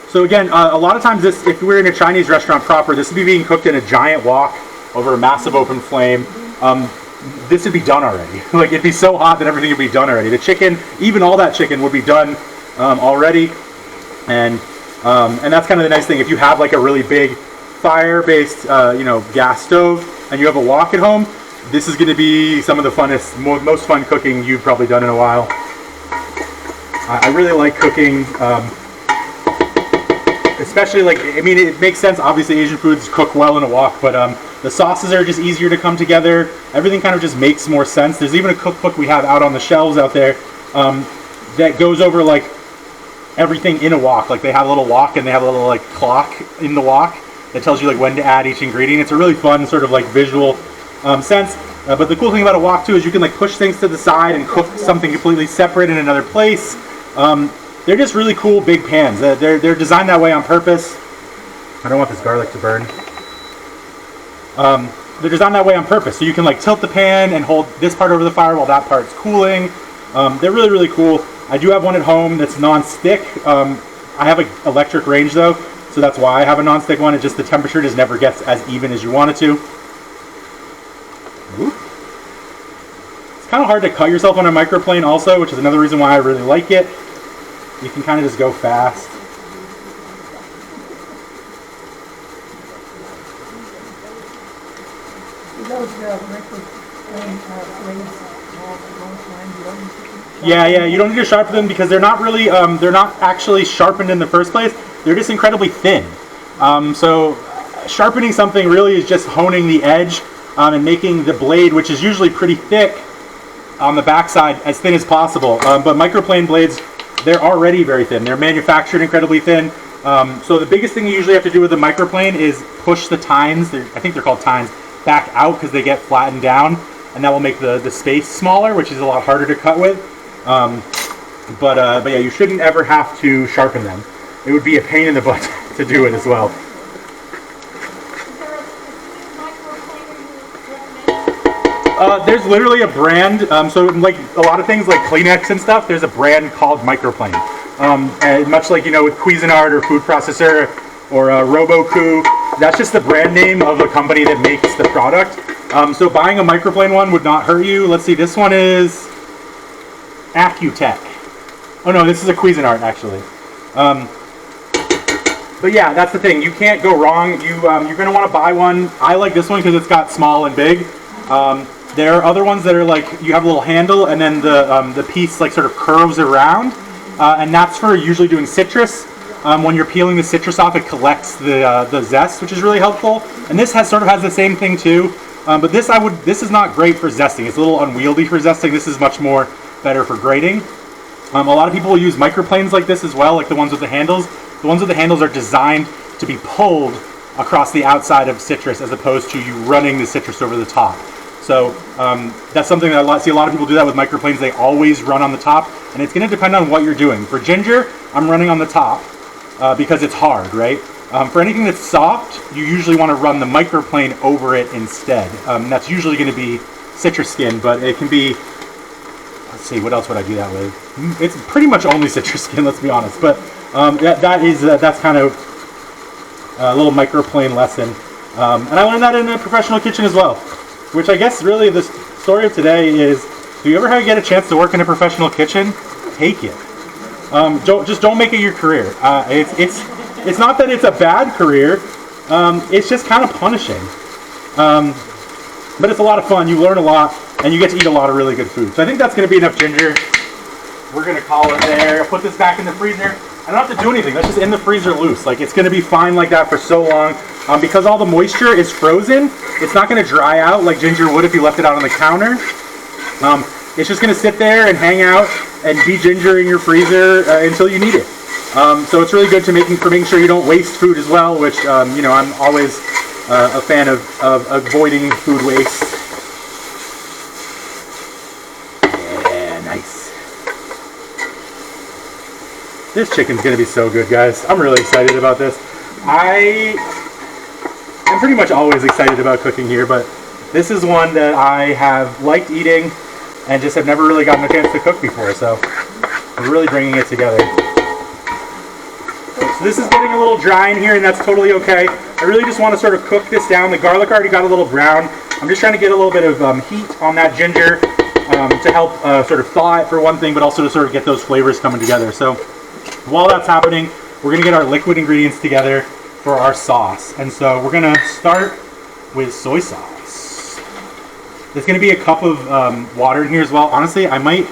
So again, a lot of times if we're in a Chinese restaurant proper, this would be being cooked in a giant wok over a massive open flame. This would be done already. Like, it'd be so hot that everything would be done already. The chicken, even all that chicken, would be done already. And that's kind of the nice thing. If you have like a really big fire-based, gas stove, and you have a wok at home, this is going to be some of the funnest, most fun cooking you've probably done in a while. I really like cooking. Especially it makes sense. Obviously, Asian foods cook well in a wok, but the sauces are just easier to come together. Everything kind of just makes more sense. There's even a cookbook we have out on the shelves out there that goes over like everything in a wok. Like, they have a little wok and they have a little like clock in the wok that tells you like when to add each ingredient. It's a really fun sort of like visual sense. But the cool thing about a wok too is you can like push things to the side and cook something completely separate in another place. They're just really cool big pans. They're designed that way on purpose. I don't want this garlic to burn. They're designed that way on purpose, so you can like tilt the pan and hold this part over the fire while that part's cooling. They're really cool. I do have one at home that's non-stick. I have an electric range though, so that's why I have a non-stick one. It's just the temperature just never gets as even as you want it to. Ooh. It's kind of hard to cut yourself on a microplane also, which is another reason why I really like it. You can kind of just go fast. Yeah, you don't need to sharpen them because they're not really, they're not actually sharpened in the first place. They're just incredibly thin. So sharpening something really is just honing the edge and making the blade, which is usually pretty thick on the backside, as thin as possible. But microplane blades, they're already very thin. They're manufactured incredibly thin. So the biggest thing you usually have to do with a microplane is push the tines, I think they're called tines, back out because they get flattened down, and that will make the space smaller, which is a lot harder to cut with. But yeah, you shouldn't ever have to sharpen them. It would be a pain in the butt to do it as well. Is there a specific microplaner you recommend? There's literally a brand, so like a lot of things like Kleenex and stuff, there's a brand called Microplane. And much like, with Cuisinart or Food Processor or Robocoo, that's just the brand name of a company that makes the product. So buying a Microplane one would not hurt you. Let's see, this one is Accutech. Oh no, this is a Cuisinart actually. But yeah, that's the thing. You can't go wrong. You're going to want to buy one. I like this one because it's got small and big. There are other ones that are like, you have a little handle and then the piece like sort of curves around. And that's for usually doing citrus. When you're peeling the citrus off, it collects the zest, which is really helpful. And this sort of has the same thing too. But this is not great for zesting. It's a little unwieldy for zesting. This is much more better for grating. A lot of people will use microplanes like this as well, like the ones with the handles. The ones with the handles are designed to be pulled across the outside of citrus as opposed to you running the citrus over the top. So that's something that I see a lot of people do that with microplanes. They always run on the top, and it's going to depend on what you're doing. For ginger, I'm running on the top because it's hard, right? For anything that's soft, you usually want to run the microplane over it instead. That's usually going to be citrus skin, but it can be, let's see, what else would I do that with? It's pretty much only citrus skin, let's be honest. But that's kind of a little microplane lesson. And I learned that in a professional kitchen as well, which I guess really the story of today is, do you ever get a chance to work in a professional kitchen? Take it. Don't make it your career. It's not that it's a bad career. It's just kind of punishing. But it's a lot of fun. You learn a lot, and you get to eat a lot of really good food. So I think that's going to be enough ginger. We're going to call it there. I'll put this back in the freezer. I don't have to do anything. That's just in the freezer loose. Like, it's going to be fine like that for so long. Because all the moisture is frozen, it's not going to dry out like ginger would if you left it out on the counter. It's just going to sit there and hang out and be ginger in your freezer until you need it. So it's really good for making sure you don't waste food as well, which I'm always a fan of avoiding food waste. Yeah, nice. This chicken's gonna be so good, guys. I'm really excited about this. I'm pretty much always excited about cooking here, but this is one that I have liked eating and just have never really gotten a chance to cook before, so we're really bringing it together. So this is getting a little dry in here, and that's totally okay. I really just want to sort of cook this down. The garlic already got a little brown. I'm just trying to get a little bit of heat on that ginger to help sort of thaw it for one thing, but also to sort of get those flavors coming together. So while that's happening, we're going to get our liquid ingredients together for our sauce. And so we're going to start with soy sauce. There's going to be a cup of water in here as well. Honestly, I might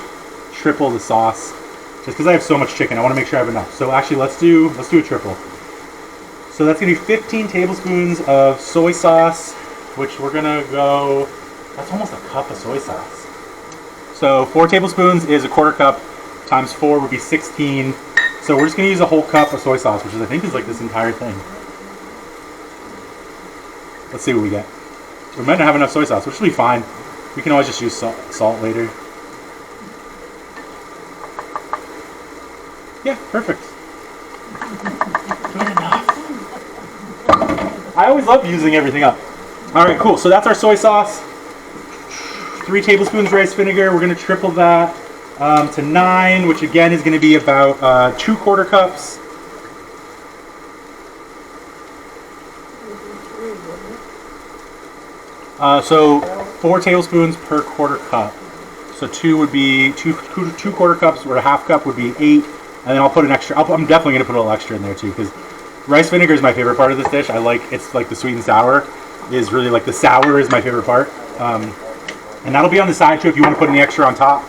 triple the sauce just because I have so much chicken. I want to make sure I have enough. So actually, let's do a triple. So that's going to be 15 tablespoons of soy sauce, which we're going to go, that's almost a cup of soy sauce. So 4 tablespoons is a quarter cup, times 4 would be 16. So we're just going to use a whole cup of soy sauce, which I think is like this entire thing. Let's see what we get. We might not have enough soy sauce, which will be fine. We can always just use salt later. Yeah, perfect. Good enough. I always love using everything up. All right, cool. So that's our soy sauce. 3 tablespoons rice vinegar. We're going to triple that to 9, which again is going to be about 2 quarter cups. So 4 tablespoons per quarter cup. So 2 would be 2 quarter cups, or a half cup would be 8. And then I'll put an extra. I'm definitely going to put a little extra in there too, because rice vinegar is my favorite part of this dish. It's like the sweet and sour is really like the sour is my favorite part. And that'll be on the side too if you want to put any extra on top.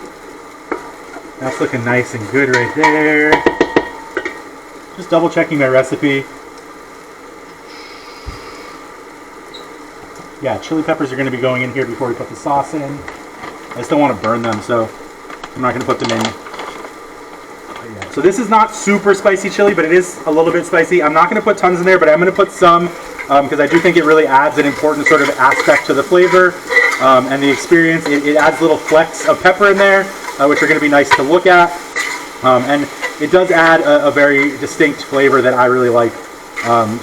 That's looking nice and good right there. Just double checking my recipe. Yeah, chili peppers are going to be going in here before we put the sauce in. I just don't want to burn them, so I'm not going to put them in. So this is not super spicy chili, but it is a little bit spicy. I'm not going to put tons in there, but I'm going to put some because I do think it really adds an important sort of aspect to the flavor and the experience. It adds little flecks of pepper in there, which are going to be nice to look at. And it does add a very distinct flavor that I really like.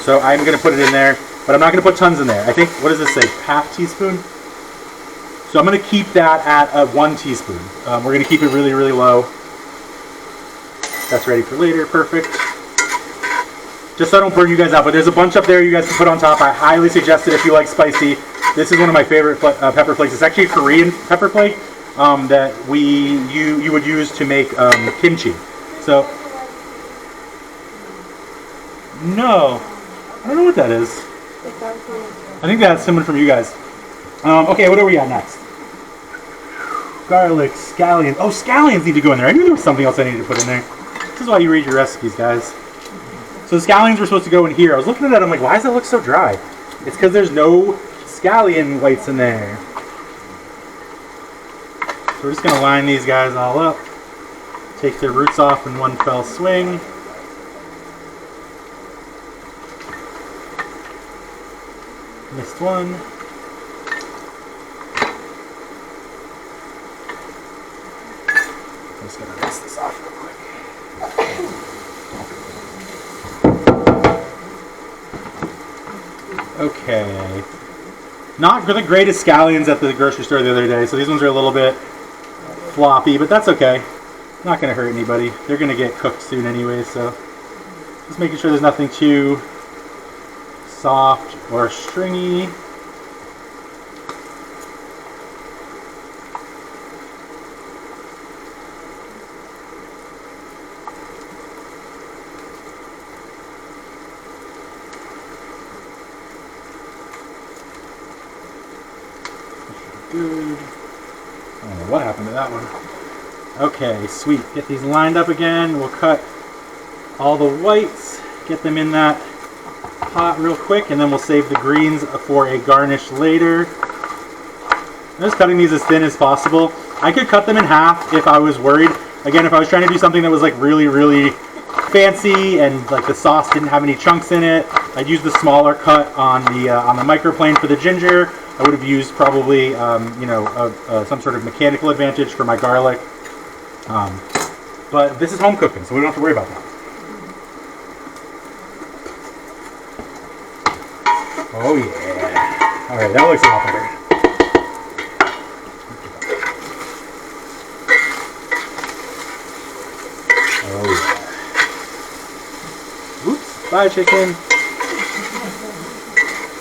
So I'm going to put it in there, but I'm not going to put tons in there. I think, what does this say, half teaspoon? So I'm going to keep that at 1 teaspoon. We're going to keep it really, really low. That's ready for later, perfect. Just so I don't burn you guys out, but there's a bunch up there you guys can put on top. I highly suggest it if you like spicy. This is one of my favorite pepper flakes. It's actually a Korean pepper flake. that you would use to make kimchi. So, no, I don't know what that is. I think that's someone from you guys. Okay, what are we at next? Garlic, scallion. Oh, scallions need to go in there. I knew there was something else I needed to put in there. This is why you read your recipes, guys. So the scallions were supposed to go in here. I was looking at that. I'm like, why does that look so dry? It's because there's no scallion whites in there. So we're just going to line these guys all up. Take their roots off in one fell swing. Missed one. I'm just going to rinse this off real quick. Okay. Not the greatest scallions at the grocery store the other day, so these ones are a little bit floppy, but that's okay. Not going to hurt anybody. They're going to get cooked soon anyway, so just making sure there's nothing too soft or stringy. Good. I don't know what happened to that one. Okay, sweet. Get these lined up again. We'll cut all the whites, get them in that pot real quick, and then we'll save the greens for a garnish later. I'm just cutting these as thin as possible. I could cut them in half if I was worried. Again, if I was trying to do something that was like really, really fancy and like the sauce didn't have any chunks in it, I'd use the smaller cut on the microplane for the ginger. I would have used probably, some sort of mechanical advantage for my garlic. But this is home cooking, so we don't have to worry about that. Oh yeah. All right, that looks a lot better. Oh yeah. Oops, bye chicken.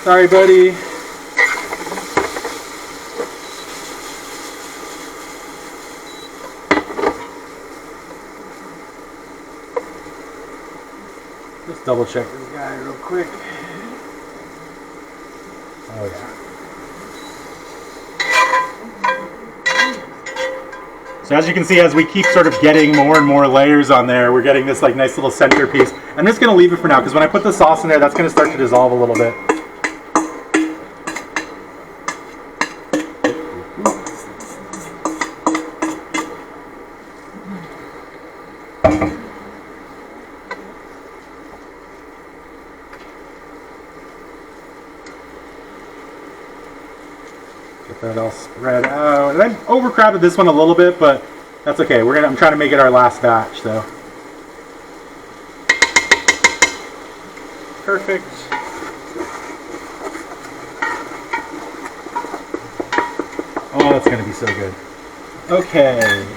Sorry, buddy. Let's double check this guy real quick. Oh yeah. So as you can see, as we keep sort of getting more and more layers on there, we're getting this like nice little centerpiece. I'm just going to leave it for now because when I put the sauce in there, that's going to start to dissolve a little bit. Get that all spread out. And I overcrowded this one a little bit, but that's okay. I'm trying to make it our last batch, so. Perfect. Oh, that's gonna be so good. Okay.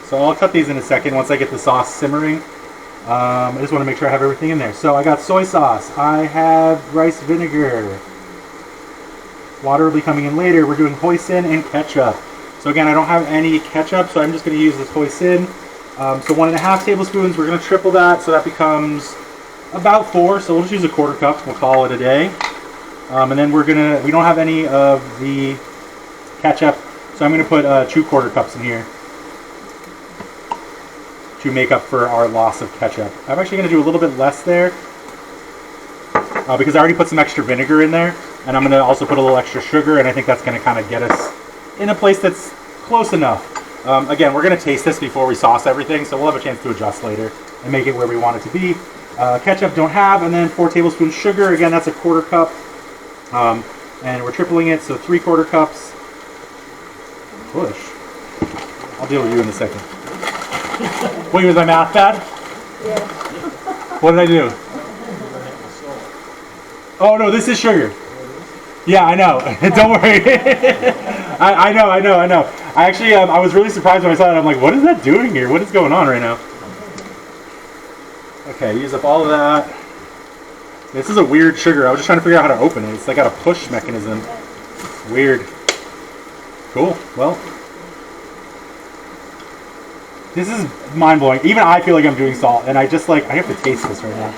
So I'll cut these in a second once I get the sauce simmering. I just want to make sure I have everything in there. So I got soy sauce. I have rice vinegar. Water will be coming in later. We're doing hoisin and ketchup. So again, I don't have any ketchup, so I'm just going to use this hoisin. So 1.5 tablespoons. We're going to triple that, so that becomes about 4. So we'll just use a 1/4 cup. We'll call it a day. And then we don't have any of the ketchup, so I'm going to put 2 1/4 cups in here to make up for our loss of ketchup. I'm actually going to do a little bit less there because I already put some extra vinegar in there. And I'm going to also put a little extra sugar, and I think that's going to kind of get us in a place that's close enough. Again, we're going to taste this before we sauce everything, so we'll have a chance to adjust later and make it where we want it to be. Ketchup don't have, and then 4 tablespoons sugar. Again, that's a 1/4 cup. And we're tripling it, so 3/4 cups. Push. I'll deal with you in a second. Wait, was my math bad? Yeah. What did I do? Oh no, this is sugar. Yeah, I know. Don't worry. I know. I actually, I was really surprised when I saw that. I'm like, what is that doing here? What is going on right now? Okay, use up all of that. This is a weird sugar. I was just trying to figure out how to open it. It's like got a push mechanism. Weird. Cool. Well, This is mind-blowing. Even I feel like I'm doing salt, and I have to taste this right now.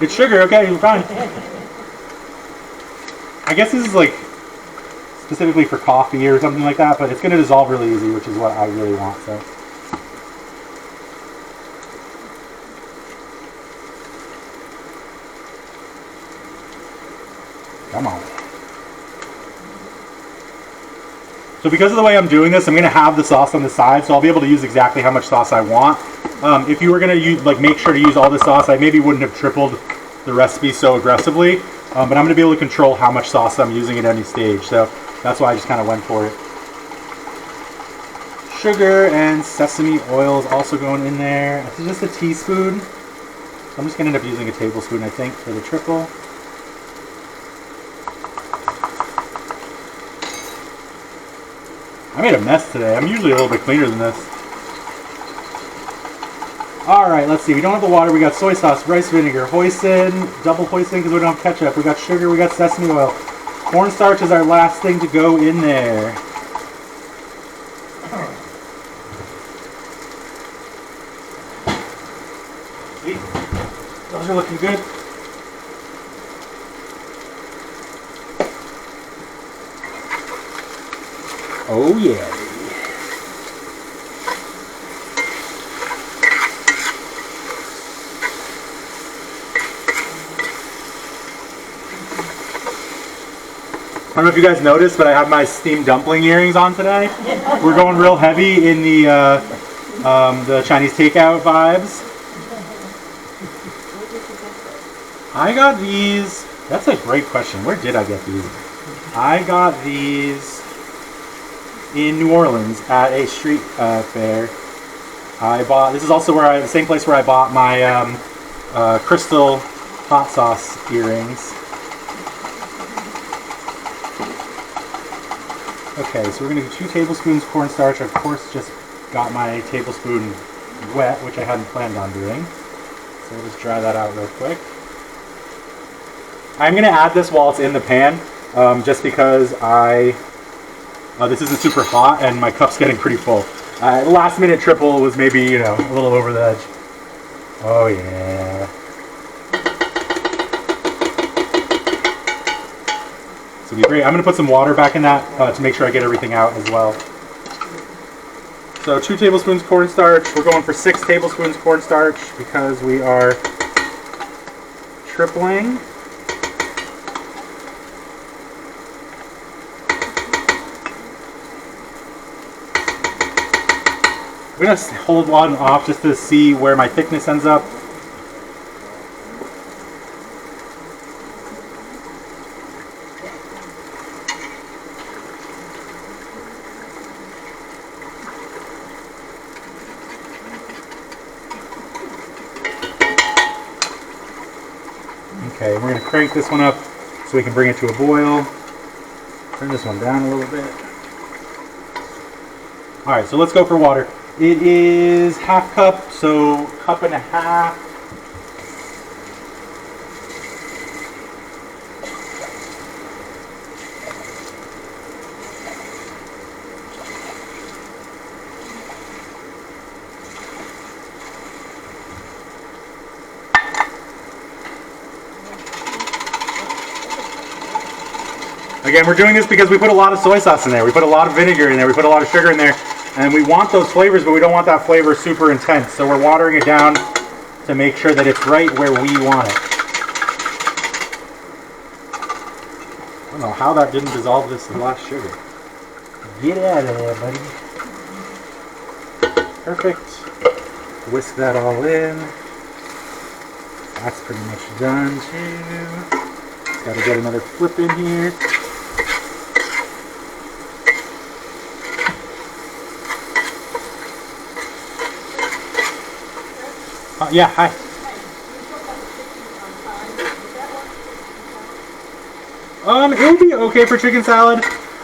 It's sugar, okay, you're fine. I guess this is like specifically for coffee or something like that, but it's going to dissolve really easy, which is what I really want, so. Come on. So because of the way I'm doing this, I'm going to have the sauce on the side, so I'll be able to use exactly how much sauce I want. If you were going to use, make sure to use all the sauce, I maybe wouldn't have tripled the recipe so aggressively, but I'm going to be able to control how much sauce I'm using at any stage, so that's why I just kind of went for it. Sugar and sesame oil is also going in there. This is just a teaspoon, so I'm just going to end up using a tablespoon, I think, for the triple. I made a mess today. I'm usually a little bit cleaner than this. Alright, let's see. We don't have the water. We got soy sauce, rice vinegar, hoisin, double hoisin because we don't have ketchup. We got sugar, we got sesame oil. Cornstarch is our last thing to go in there. Those are looking good. Oh yeah. I don't know if you guys noticed, but I have my steamed dumpling earrings on today. We're going real heavy in the Chinese takeout vibes. I got these. That's a great question. Where did I get these? I got these in New Orleans at a street fair. This is also the same place where I bought my crystal hot sauce earrings. Okay, so we're going to do 2 tablespoons cornstarch. Of course, just got my tablespoon wet, which I hadn't planned on doing. So we'll just dry that out real quick. I'm going to add this while it's in the pan, just because this isn't super hot and my cup's getting pretty full. Last minute triple was maybe, a little over the edge. Oh yeah. So be great. I'm going to put some water back in that to make sure I get everything out as well. So 2 tablespoons cornstarch. We're going for 6 tablespoons cornstarch because we are tripling. I'm going to hold one off just to see where my thickness ends up. Okay, we're going to crank this one up so we can bring it to a boil. Turn this one down a little bit. Alright, so let's go for water. It is half cup, so cup and a half. Again, we're doing this because we put a lot of soy sauce in there. We put a lot of vinegar in there. We put a lot of sugar in there. And we want those flavors, but we don't want that flavor super intense. So we're watering it down to make sure that it's right where we want it. I don't know how that didn't dissolve this last sugar. Get out of there, buddy. Perfect. Whisk that all in. That's pretty much done too. Just gotta get another flip in here. Yeah, hi. It would be okay for chicken salad.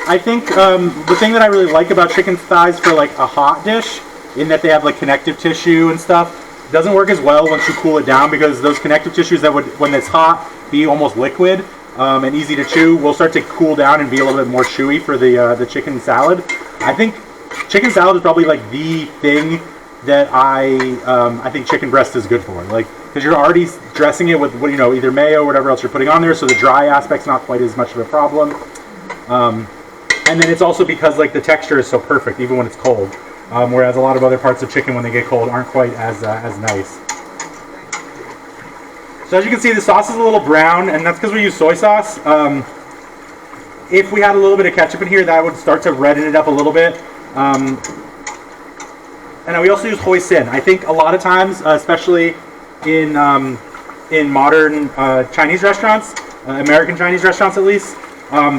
I think the thing that I really like about chicken thighs for like a hot dish, in that they have like connective tissue and stuff, doesn't work as well once you cool it down, because those connective tissues that would, when it's hot, be almost liquid and easy to chew, will start to cool down and be a little bit more chewy for the chicken salad. I think chicken salad is probably like the thing that I think chicken breast is good for. Like, because you're already dressing it with either mayo or whatever else you're putting on there, so the dry aspect's not quite as much of a problem. And then it's also because like the texture is so perfect even when it's cold, whereas a lot of other parts of chicken when they get cold aren't quite as nice. So as you can see, the sauce is a little brown, and that's because we use soy sauce. If we had a little bit of ketchup in here, that would start to redden it up a little bit. And we also use hoisin. I think a lot of times, especially in modern Chinese restaurants, American Chinese restaurants at least,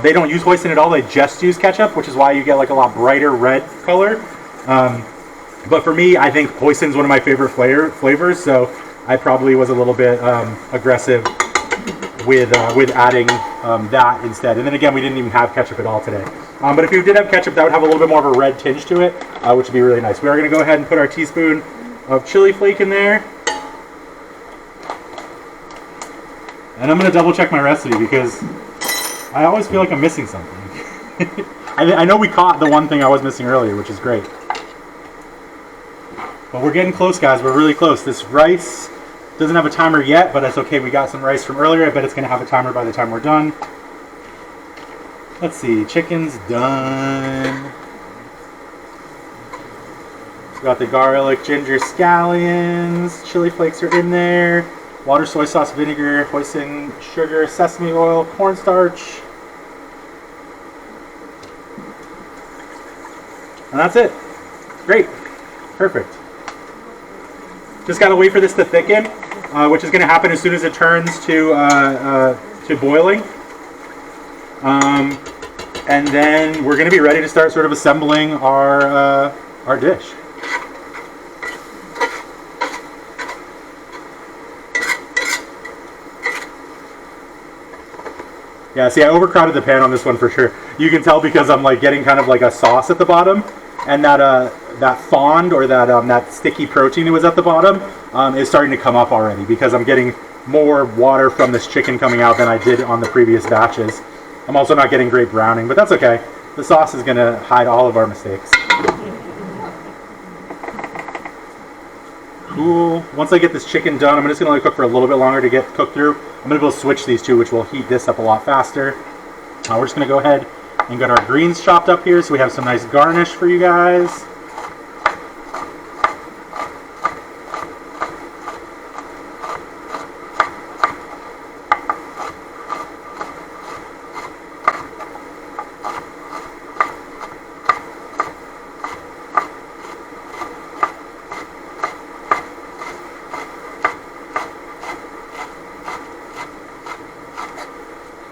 they don't use hoisin at all. They just use ketchup, which is why you get like a lot brighter red color. But for me, I think hoisin is one of my favorite flavors, so I probably was a little bit aggressive with adding that instead. And then again, we didn't even have ketchup at all today. But if you did have ketchup, that would have a little bit more of a red tinge to it, which would be really nice. We are going to go ahead and put our teaspoon of chili flake in there. And I'm going to double check my recipe because I always feel like I'm missing something. I know we caught the one thing I was missing earlier, which is great. But we're getting close, guys. We're really close. This rice doesn't have a timer yet, but that's okay. We got some rice from earlier. I bet it's going to have a timer by the time we're done. Let's see. Chicken's done. We got the garlic, ginger, scallions. Chili flakes are in there. Water, soy sauce, vinegar, hoisin, sugar, sesame oil, cornstarch. And that's it. Great. Perfect. Just got to wait for this to thicken, which is going to happen as soon as it turns to boiling. And then we're going to be ready to start sort of assembling our dish. Yeah, see, I overcrowded the pan on this one for sure. You can tell because I'm like getting kind of like a sauce at the bottom, and that fond or that sticky protein that was at the bottom is starting to come up already because I'm getting more water from this chicken coming out than I did on the previous batches. I'm also not getting great browning, but that's okay. The sauce is going to hide all of our mistakes. Cool. Once I get this chicken done, I'm just going to let it cook for a little bit longer to get cooked through. I'm going to be able to switch these two, which will heat this up a lot faster. We're just going to go ahead and get our greens chopped up here so we have some nice garnish for you guys.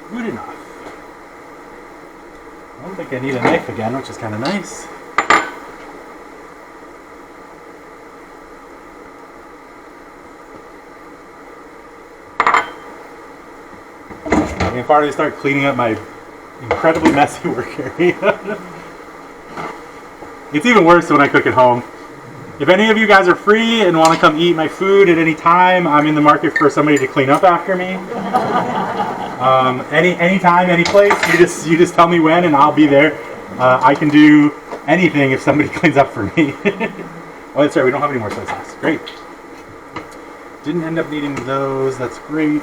Good enough. I don't think I need a knife again, which is kind of nice. I can finally start cleaning up my incredibly messy work area. It's even worse when I cook at home. If any of you guys are free and want to come eat my food at any time, I'm in the market for somebody to clean up after me. Anytime, any place, you just tell me when and I'll be there. I can do anything if somebody cleans up for me. Oh, that's right, we don't have any more soy sauce. Great. Didn't end up needing those, that's great.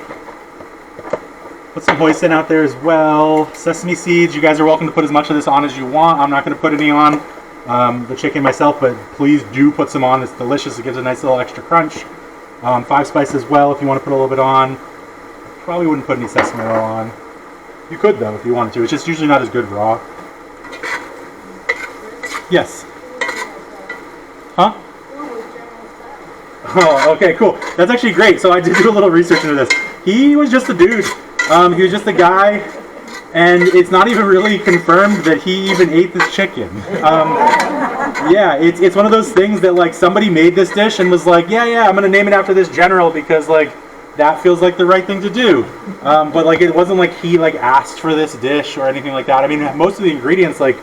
Put some hoisin out there as well. Sesame seeds, you guys are welcome to put as much of this on as you want. I'm not going to put any on the chicken myself, but please do put some on. It's delicious, it gives a nice little extra crunch. 5 spice as well if you want to put a little bit on. Probably wouldn't put any sesame oil on. You could though if you wanted to. It's just usually not as good raw. Yes. Huh? Oh, okay, cool. That's actually great. So I did do a little research into this. He was just a dude. He was just a guy, and it's not even really confirmed that he even ate this chicken. Yeah, it's one of those things that like somebody made this dish and was like, yeah, I'm gonna name it after this general because like that feels like the right thing to do. But like it wasn't like he like asked for this dish or anything like that. I mean, most of the ingredients like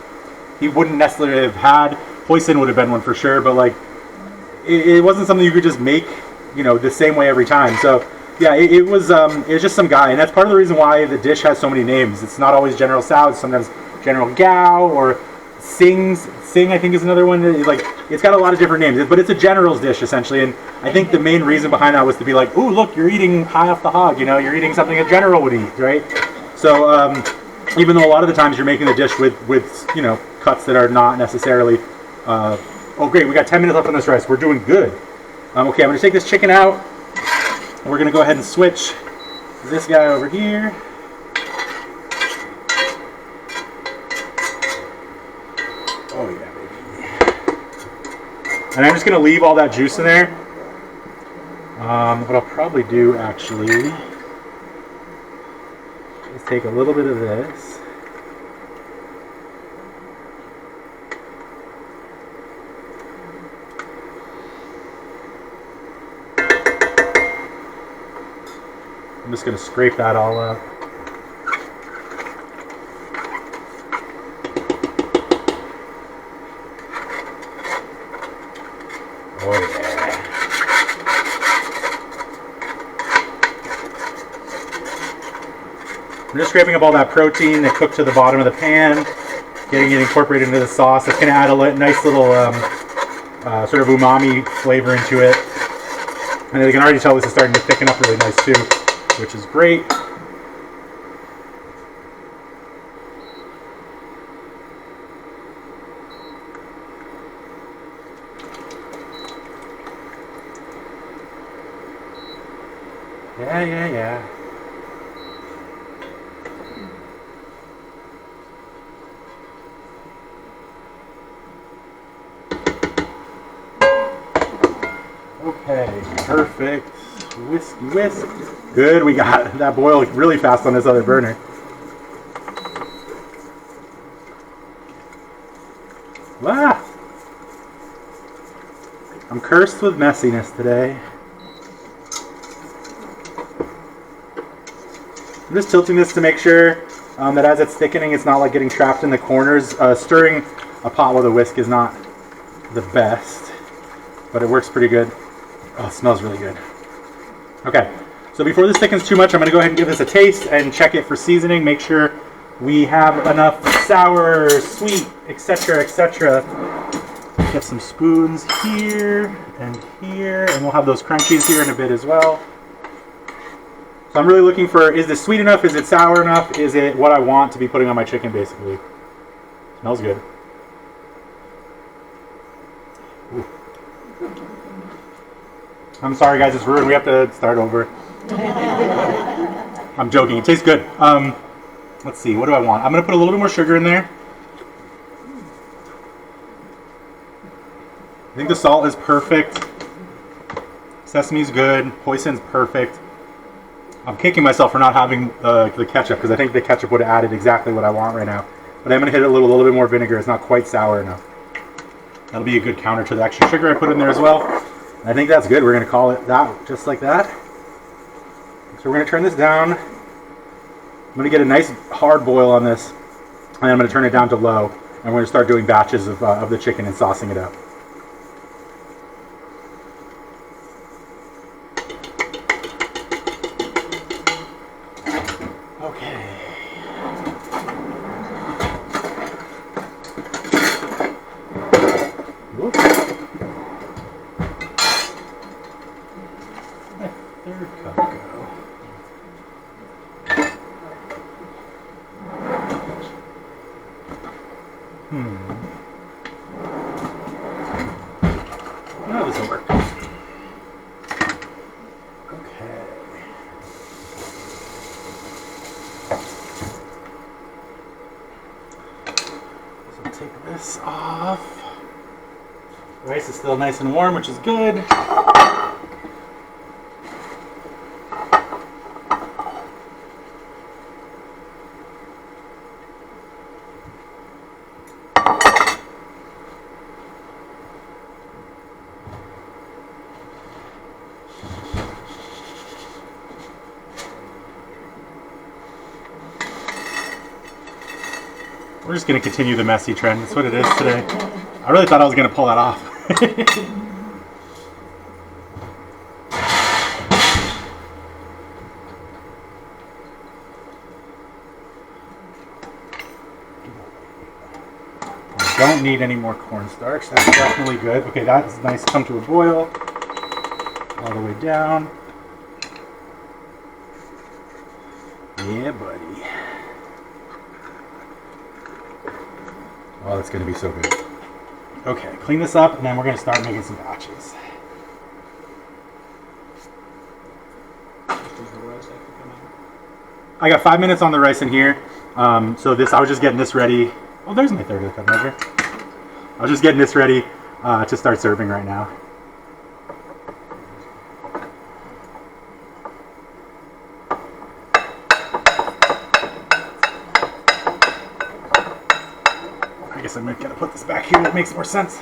he wouldn't necessarily have had. Hoisin would have been one for sure, but like it wasn't something you could just make, the same way every time. So yeah, it was just some guy, and that's part of the reason why the dish has so many names. It's not always General Tso, it's sometimes General Gao, or Sing, I think is another one. Like, it's got a lot of different names, but it's a general's dish essentially. And I think the main reason behind that was to be like, ooh, look, you're eating high off the hog. You know, you're eating something a general would eat, right? So even though a lot of the times you're making the dish with cuts that are not necessarily. Oh, great, we got 10 minutes left on this rice. We're doing good. Okay, I'm gonna take this chicken out. And we're gonna go ahead and switch this guy over here. Oh yeah, baby. And I'm just gonna leave all that juice in there. What I'll probably do actually is take a little bit of this. I'm just going to scrape that all up. Oh yeah. I'm just scraping up all that protein that cooked to the bottom of the pan, getting it incorporated into the sauce. It's going to add a nice little sort of umami flavor into it. And you can already tell this is starting to thicken up really nice too, which is great. Yeah. Okay, perfect. Whisk. Good, we got that boiled really fast on this other burner. Ah! I'm cursed with messiness today. I'm just tilting this to make sure that as it's thickening, it's not like getting trapped in the corners. Stirring a pot with a whisk is not the best, but it works pretty good. Oh, it smells really good. Okay, so before this thickens too much, I'm going to go ahead and give this a taste and check it for seasoning. Make sure we have enough sour, sweet, etc., etc. Get some spoons here, and we'll have those crunchies here in a bit as well. So I'm really looking for, is this sweet enough? Is it sour enough? Is it what I want to be putting on my chicken, basically? Smells good. Ooh. I'm sorry, guys, it's ruined. We have to start over. I'm joking. It tastes good. Let's see. What do I want? I'm going to put a little bit more sugar in there. I think the salt is perfect. Sesame's good. Hoisin's perfect. I'm kicking myself for not having the ketchup because I think the ketchup would have added exactly what I want right now. But I'm going to hit it a little bit more vinegar. It's not quite sour enough. That'll be a good counter to the extra sugar I put in there as well. And I think that's good. We're going to call it that, just like that. So we're going to turn this down. I'm going to get a nice hard boil on this. And I'm going to turn it down to low. And we're going to start doing batches of the chicken and saucing it up. Okay. Whoops. Third cup go. No, this will work. Okay. So take this off. Rice is still nice and warm, which is good. We're just going to continue the messy trend. That's what it is today. I really thought I was going to pull that off. Don't need any more cornstarch. That's definitely good. Okay, that's nice. Come to a boil. All the way down. Yeah, buddy. Oh, that's going to be so good. Okay, clean this up, and then we're going to start making some batches. I got 5 minutes on the rice in here. So I was just getting this ready. Oh, there's my third of the cup measure. I was just getting this ready to start serving right now. I guess I'm gonna put this back here. That makes more sense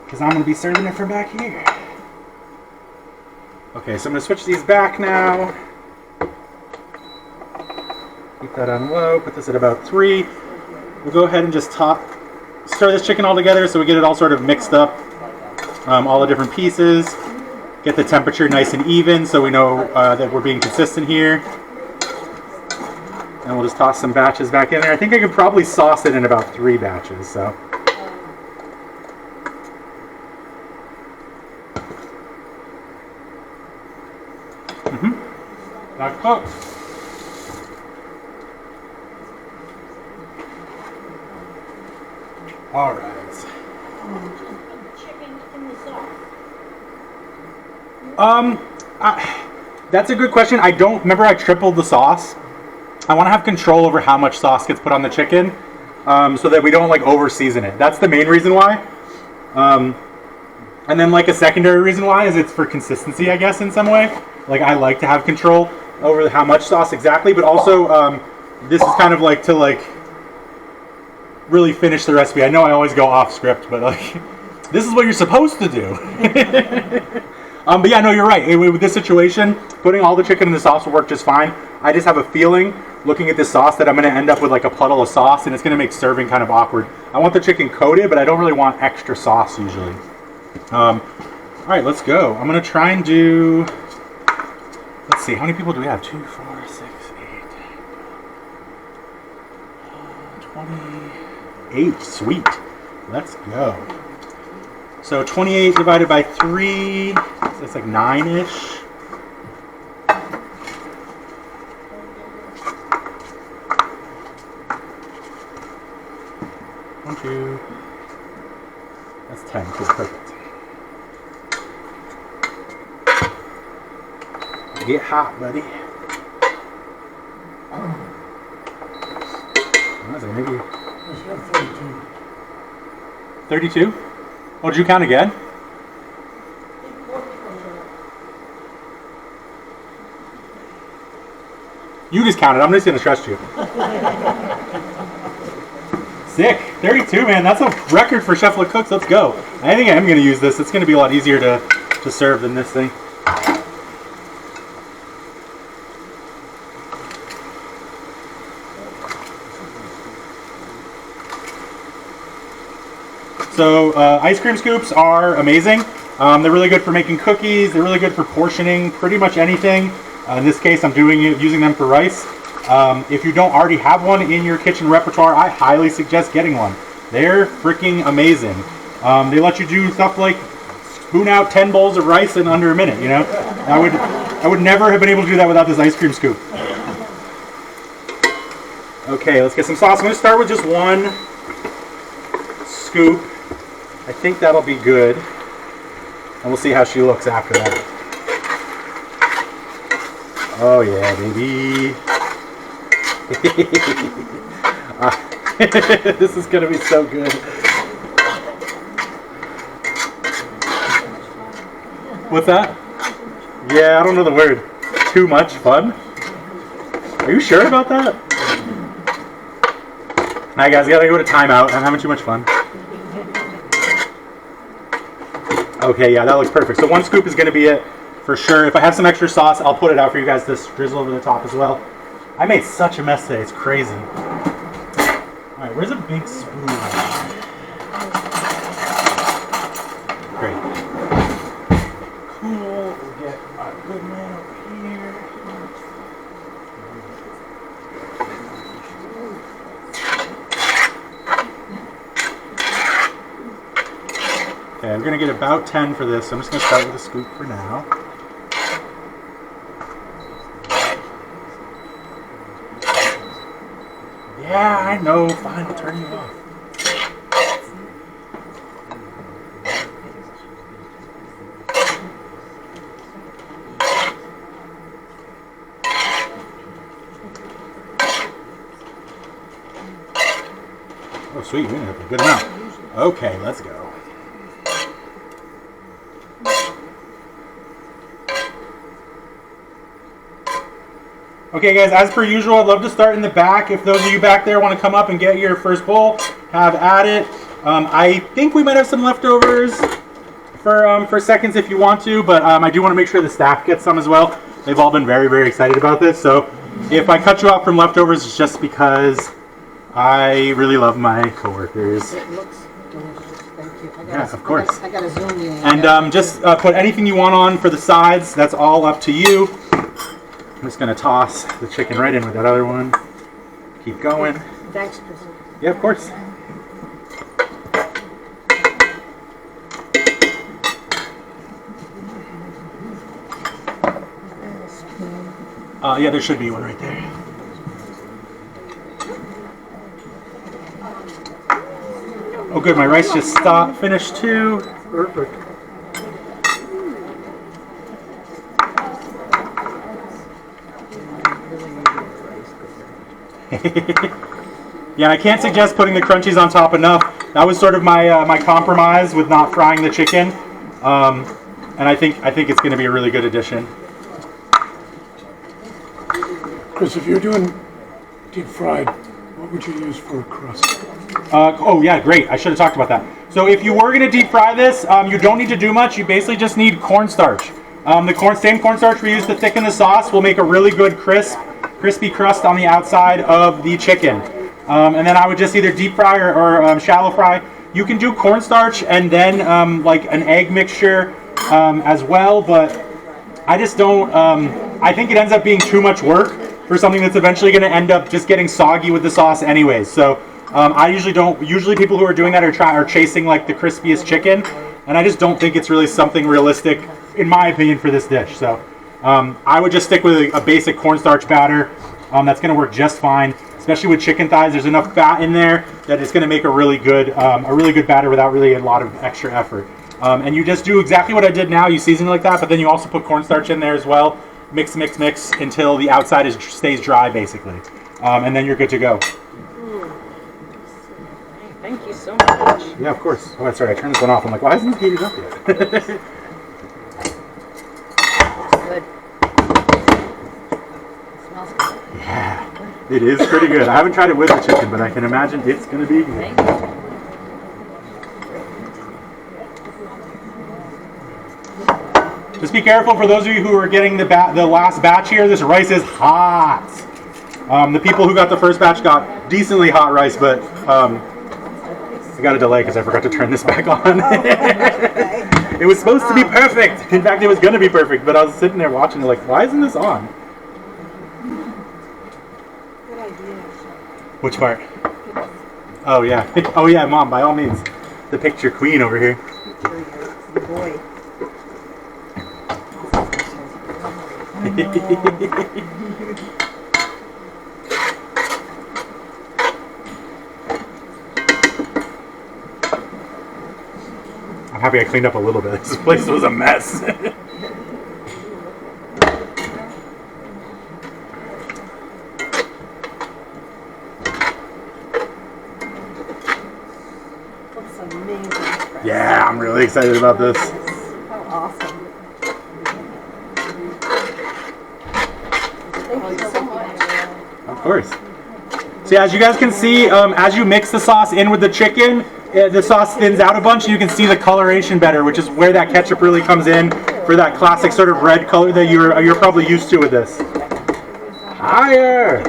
because I'm gonna be serving it from back here. Okay, so I'm gonna switch these back now. Keep that on low. Put this at about 3. We'll go ahead and just stir this chicken all together so we get it all sort of mixed up, all the different pieces. Get the temperature nice and even so we know that we're being consistent here. And we'll just toss some batches back in there. I think I could probably sauce it in about 3 batches. So. That cooks. All right. Chicken in the sauce. That's a good question. I don't remember. I tripled the sauce. I want to have control over how much sauce gets put on the chicken, so that we don't like over season it. That's the main reason why. And then like a secondary reason why is it's for consistency, I guess, in some way. Like I like to have control over how much sauce exactly, but also this is kind of like to like really finish the recipe. I know I always go off script, but like this is what you're supposed to do. But yeah, no, you're right. With this situation, putting all the chicken in the sauce will work just fine. I just have a feeling, looking at this sauce, that I'm going to end up with like a puddle of sauce, and it's going to make serving kind of awkward. I want the chicken coated, but I don't really want extra sauce usually. All right, let's go. I'm going to try and do, let's see, how many people do we have? 2, 4, 6, 8, 28. Sweet. Let's go. So 28 divided by 3, so that's like 9-ish. One, 2. That's 10. Cool, perfect. Get hot, buddy. What is it, maybe 32? Oh, did you count again? You just counted. I'm just going to trust you. Sick. 32, man. That's a record for Chef LeCook's. Let's go. I think I am going to use this. It's going to be a lot easier to serve than this thing. So ice cream scoops are amazing. They're really good for making cookies. They're really good for portioning pretty much anything. In this case, I'm using them for rice. If you don't already have one in your kitchen repertoire, I highly suggest getting one. They're freaking amazing. They let you do stuff like spoon out 10 bowls of rice in under a minute. You know, I would never have been able to do that without this ice cream scoop. Okay, let's get some sauce. I'm going to start with just 1 scoop. I think that'll be good. And we'll see how she looks after that. Oh yeah, baby. This is gonna be so good. What's that? Yeah, I don't know the word. Too much fun? Are you sure about that? Alright guys, I gotta go to timeout. I'm having too much fun. Okay, yeah, that looks perfect. So 1 scoop is going to be it for sure. If I have some extra sauce, I'll put it out for you guys to drizzle over the top as well. I made such a mess today. It's crazy. All right, where's a big spoon? Great. Cool. We'll get our good man over here. Okay, I'm gonna get about 10 for this, so I'm just gonna start with a scoop for now. Yeah, I know. Fine, I'll turn you off. Oh, sweet. We have a good amount. Okay, let's go. Okay, guys, as per usual, I'd love to start in the back. If those of you back there want to come up and get your first bowl, have at it. I think we might have some leftovers for seconds if you want to, but I do want to make sure the staff gets some as well. They've all been very, very excited about this. So if I cut you off from leftovers, it's just because I really love my coworkers. It looks delicious, thank you. Yeah, of course. I gotta zoom in. And just put anything you want on for the sides. That's all up to you. I'm just going to toss the chicken right in with that other one. Keep going. Thanks, Chris. Yeah, of course. Yeah, there should be one right there. Oh, good. My rice just stopped. Finished too. Perfect. Yeah, I can't suggest putting the crunchies on top enough. That was sort of my my compromise with not frying the chicken, and I think it's going to be a really good addition. Chris, if you're doing deep fried, what would you use for a crust? Oh yeah, great. I should have talked about that. So if you were going to deep fry this, you don't need to do much. You basically just need cornstarch. Same cornstarch we use to thicken the sauce will make a really good crispy crust on the outside of the chicken. And then I would just either deep fry or shallow fry. You can do cornstarch and then like an egg mixture as well, but I just don't, I think it ends up being too much work for something that's eventually going to end up just getting soggy with the sauce anyways. So I usually don't, usually people who are doing that are chasing like the crispiest chicken, and I just don't think it's really something realistic, in my opinion, for this dish. So I would just stick with a basic cornstarch batter. That's going to work just fine, especially with chicken thighs. There's enough fat in there that it's going to make a really good batter without really a lot of extra effort. And you just do exactly what I did now. You season it like that, but then you also put cornstarch in there as well. Mix until the outside stays dry, basically. And then you're good to go. Thank you so much. Yeah, of course. Oh, sorry, I turned this one off. I'm like, why isn't this heated up yet? Good. It smells good. Yeah, it is pretty good. I haven't tried it with the chicken, but I can imagine it's going to be good. Thank you. Just be careful for those of you who are getting the last batch here. This rice is hot. The people who got the first batch got decently hot rice, but I got a delay because I forgot to turn this back on. It was supposed to be perfect. In fact, it was going to be perfect, but I was sitting there watching it like, why isn't this on? Good idea. Which part? Oh, yeah. Oh, yeah, Mom, by all means. The picture queen over here. The boy. I'm happy I cleaned up a little bit. This place was a mess. Looks amazing. Yeah, I'm really excited about this. How awesome. Thank you so much. Of course. So yeah, as you guys can see, as you mix the sauce in with the chicken, the sauce thins out a bunch and you can see the coloration better, which is where that ketchup really comes in for that classic sort of red color that you're probably used to with this. Higher!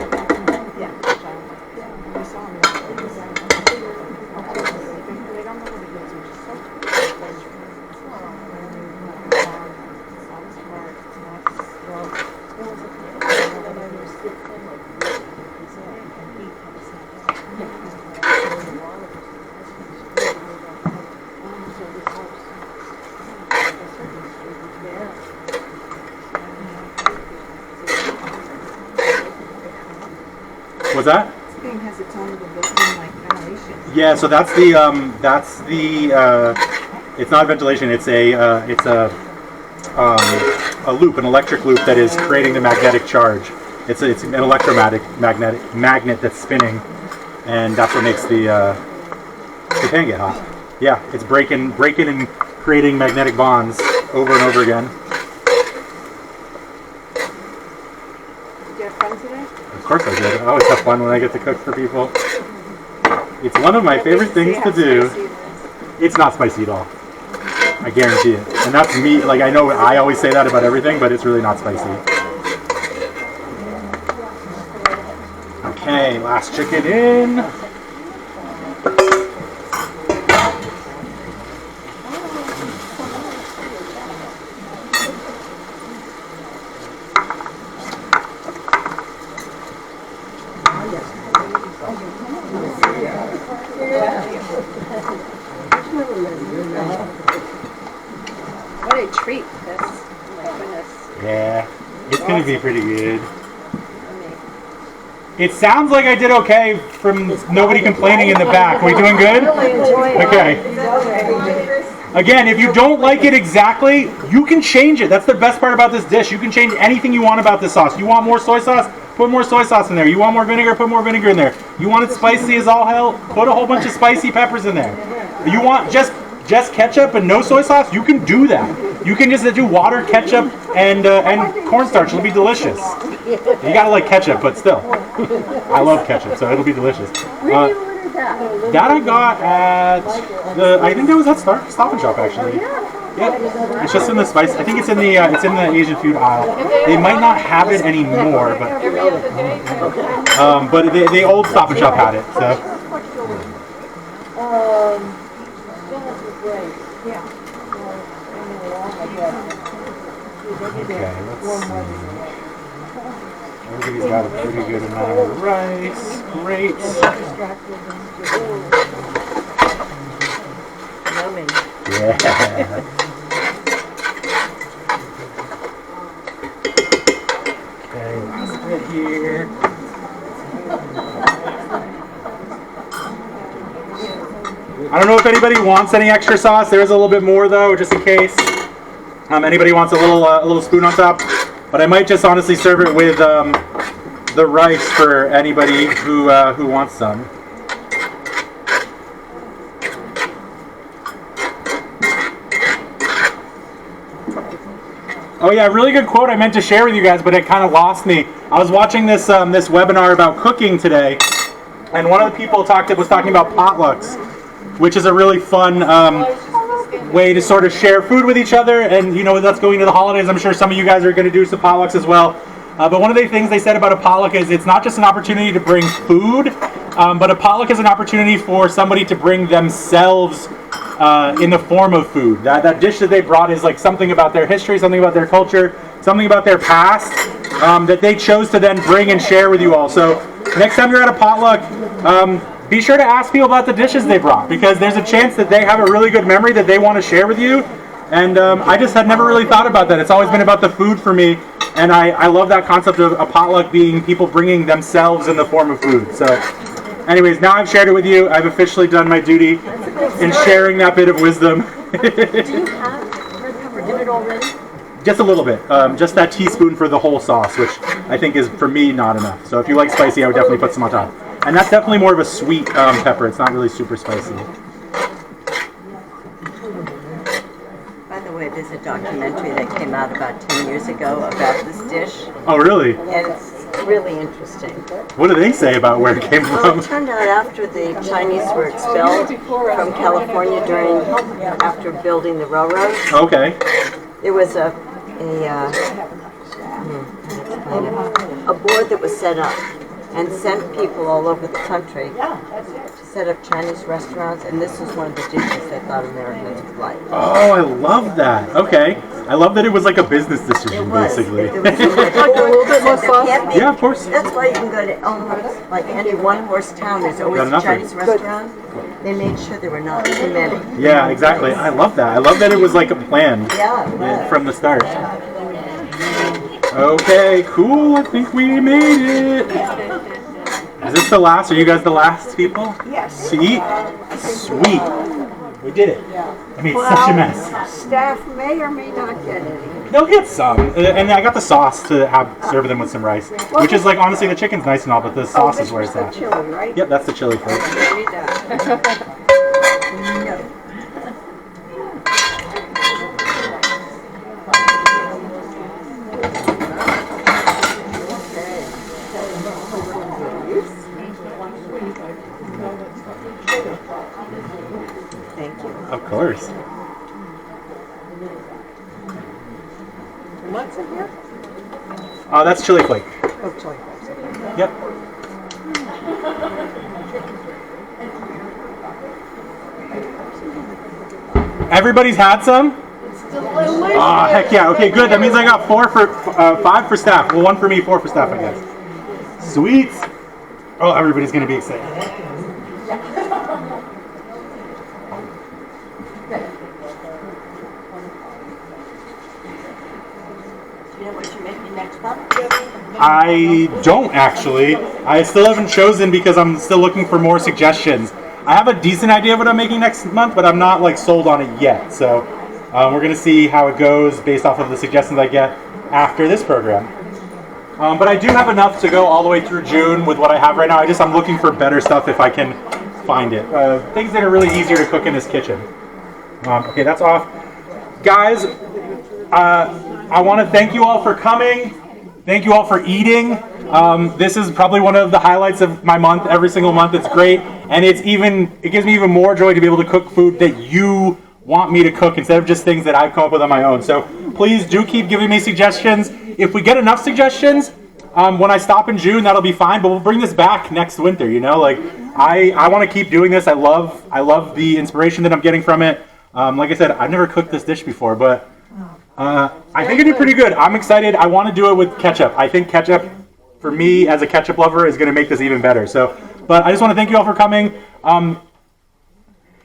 What's that? This thing has its own little built-in like ventilation. Yeah, so that's the it's not ventilation. It's a loop, an electric loop that is creating the magnetic charge. It's an magnet that's spinning, and that's what makes the pan get hot. Yeah, it's breaking and creating magnetic bonds over and over again. Did you have fun today? Of course I did. I always have fun when I get to cook for people. It's one of my favorite things to do. It's not spicy at all. I guarantee it. And that's me. Like, I know I always say that about everything, but it's really not spicy. Okay, last chicken in. What a treat, this. Oh my goodness. Yeah, it's going to be pretty good. It sounds like I did okay from nobody complaining in the back. Are we doing good? Okay. Again, if you don't like it exactly, you can change it. That's the best part about this dish. You can change anything you want about this sauce. You want more soy sauce? Put more soy sauce in there. You want more vinegar? Put more vinegar in there. You want it spicy as all hell? Put a whole bunch of spicy peppers in there. You want just ketchup and no soy sauce? You can do that. You can just do water, ketchup, and cornstarch. It'll be delicious. You gotta like ketchup, but still. I love ketchup, so it'll be delicious. Where do you order that? That I got at I think that was at Stop and Shop actually. Yeah, it's just in the spice. I think it's in the Asian food aisle. They might not have it anymore, but the old Stop and Shop had it. So. Okay, let's see. Everybody's got a pretty good amount of rice. Great. Yeah. Okay, last bit here. I don't know if anybody wants any extra sauce. There is a little bit more though, just in case. Anybody wants a little spoon on top, but I might just honestly serve it with the rice for anybody who wants some. Oh yeah, really good quote I meant to share with you guys, but it kind of lost me. I was watching this this webinar about cooking today, and one of the people was talking about potlucks, which is a really fun way to sort of share food with each other. And you know, that's going to the holidays. I'm sure some of you guys are going to do some potlucks as well. But one of the things they said about a potluck is it's not just an opportunity to bring food, but a potluck is an opportunity for somebody to bring themselves in the form of food. That dish that they brought is like something about their history, something about their culture, something about their past that they chose to then bring and share with you all. So next time you're at a potluck, be sure to ask people about the dishes they brought, because there's a chance that they have a really good memory that they want to share with you. And I just had never really thought about that. It's always been about the food for me, and I love that concept of a potluck being people bringing themselves in the form of food. So anyways, now I've shared it with you. I've officially done my duty in sharing that bit of wisdom. Do you have red pepper? Did it already? Just a little bit. Just that teaspoon for the whole sauce, which I think is, for me, not enough. So if you like spicy, I would definitely put some on top. And that's definitely more of a sweet pepper. It's not really super spicy. By the way, there's a documentary that came out about 10 years ago about this dish, Oh, really? and it's really interesting. What do they say about where it came Well, from? it turned out after the Chinese were expelled from California after building the railroad, Okay. there was a board that was set up and sent people all over the country to set up Chinese restaurants, and this was one of the dishes they thought Americans would like. Oh, I love that. Okay. I love that it was like a business decision, basically. There was a little bit more sauce. Yeah, of course. That's why you can go to almost like any one-horse town. There's always Got a enough Chinese of it. restaurant. They made sure there were not too many. Yeah, exactly. I love that. I love that it was like a plan Yeah, it was. from the start. Okay, cool. I think we made it. Is this the last? Are you guys the last people? Yes. To eat? Sweet. We did it. I made such a mess. Staff may or may not get any. They'll get some. And I got the sauce to serve them with some rice. Which is like, honestly, the chicken's nice and all, but the sauce is where it's at. Chili, right? Yep, that's the chili flake. Thank you. Of course. What's in here? That's chili flake. Oh, chili flakes. Yep. Everybody's had some? Oh, heck yeah. Okay, good. That means I got 5 for staff. Well, 1 for me, 4 for staff, I guess. Sweet. Oh, everybody's going to be excited. You know what you're making next month? I don't actually. I still haven't chosen because I'm still looking for more suggestions. I have a decent idea of what I'm making next month, but I'm not like sold on it yet. So we're gonna see how it goes based off of the suggestions I get after this program. But I do have enough to go all the way through June with what I have right now. I'm looking for better stuff if I can find it. Things that are really easier to cook in this kitchen. Okay, that's off. Guys, I want to thank you all for coming. Thank you all for eating. This is probably one of the highlights of my month. Every single month, it's great, and it gives me even more joy to be able to cook food that you want me to cook instead of just things that I've come up with on my own. So please do keep giving me suggestions. If we get enough suggestions, when I stop in June, that'll be fine. But we'll bring this back next winter. You know, like I want to keep doing this. I love the inspiration that I'm getting from it. Like I said, I've never cooked this dish before, but I think I did pretty good. I'm excited. I want to do it with ketchup. I think ketchup, for me as a ketchup lover, is going to make this even better. So, but I just want to thank you all for coming.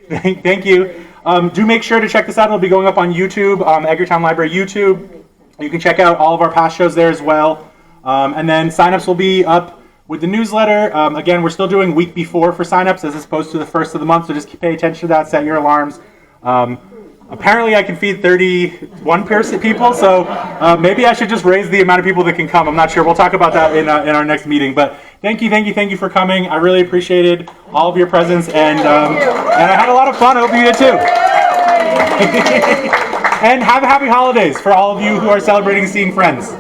Thank you. Do make sure to check this out. It'll be going up on YouTube, Edgartown Library YouTube. You can check out all of our past shows there as well. And then signups will be up with the newsletter. Again, we're still doing week before for signups as opposed to the first of the month. So just pay attention to that. Set your alarms. Apparently I can feed 31 people, so maybe I should just raise the amount of people that can come. I'm not sure. We'll talk about that in our next meeting. But thank you for coming. I really appreciated all of your presence, and I had a lot of fun. I hope you did too. And have happy holidays for all of you who are celebrating seeing friends.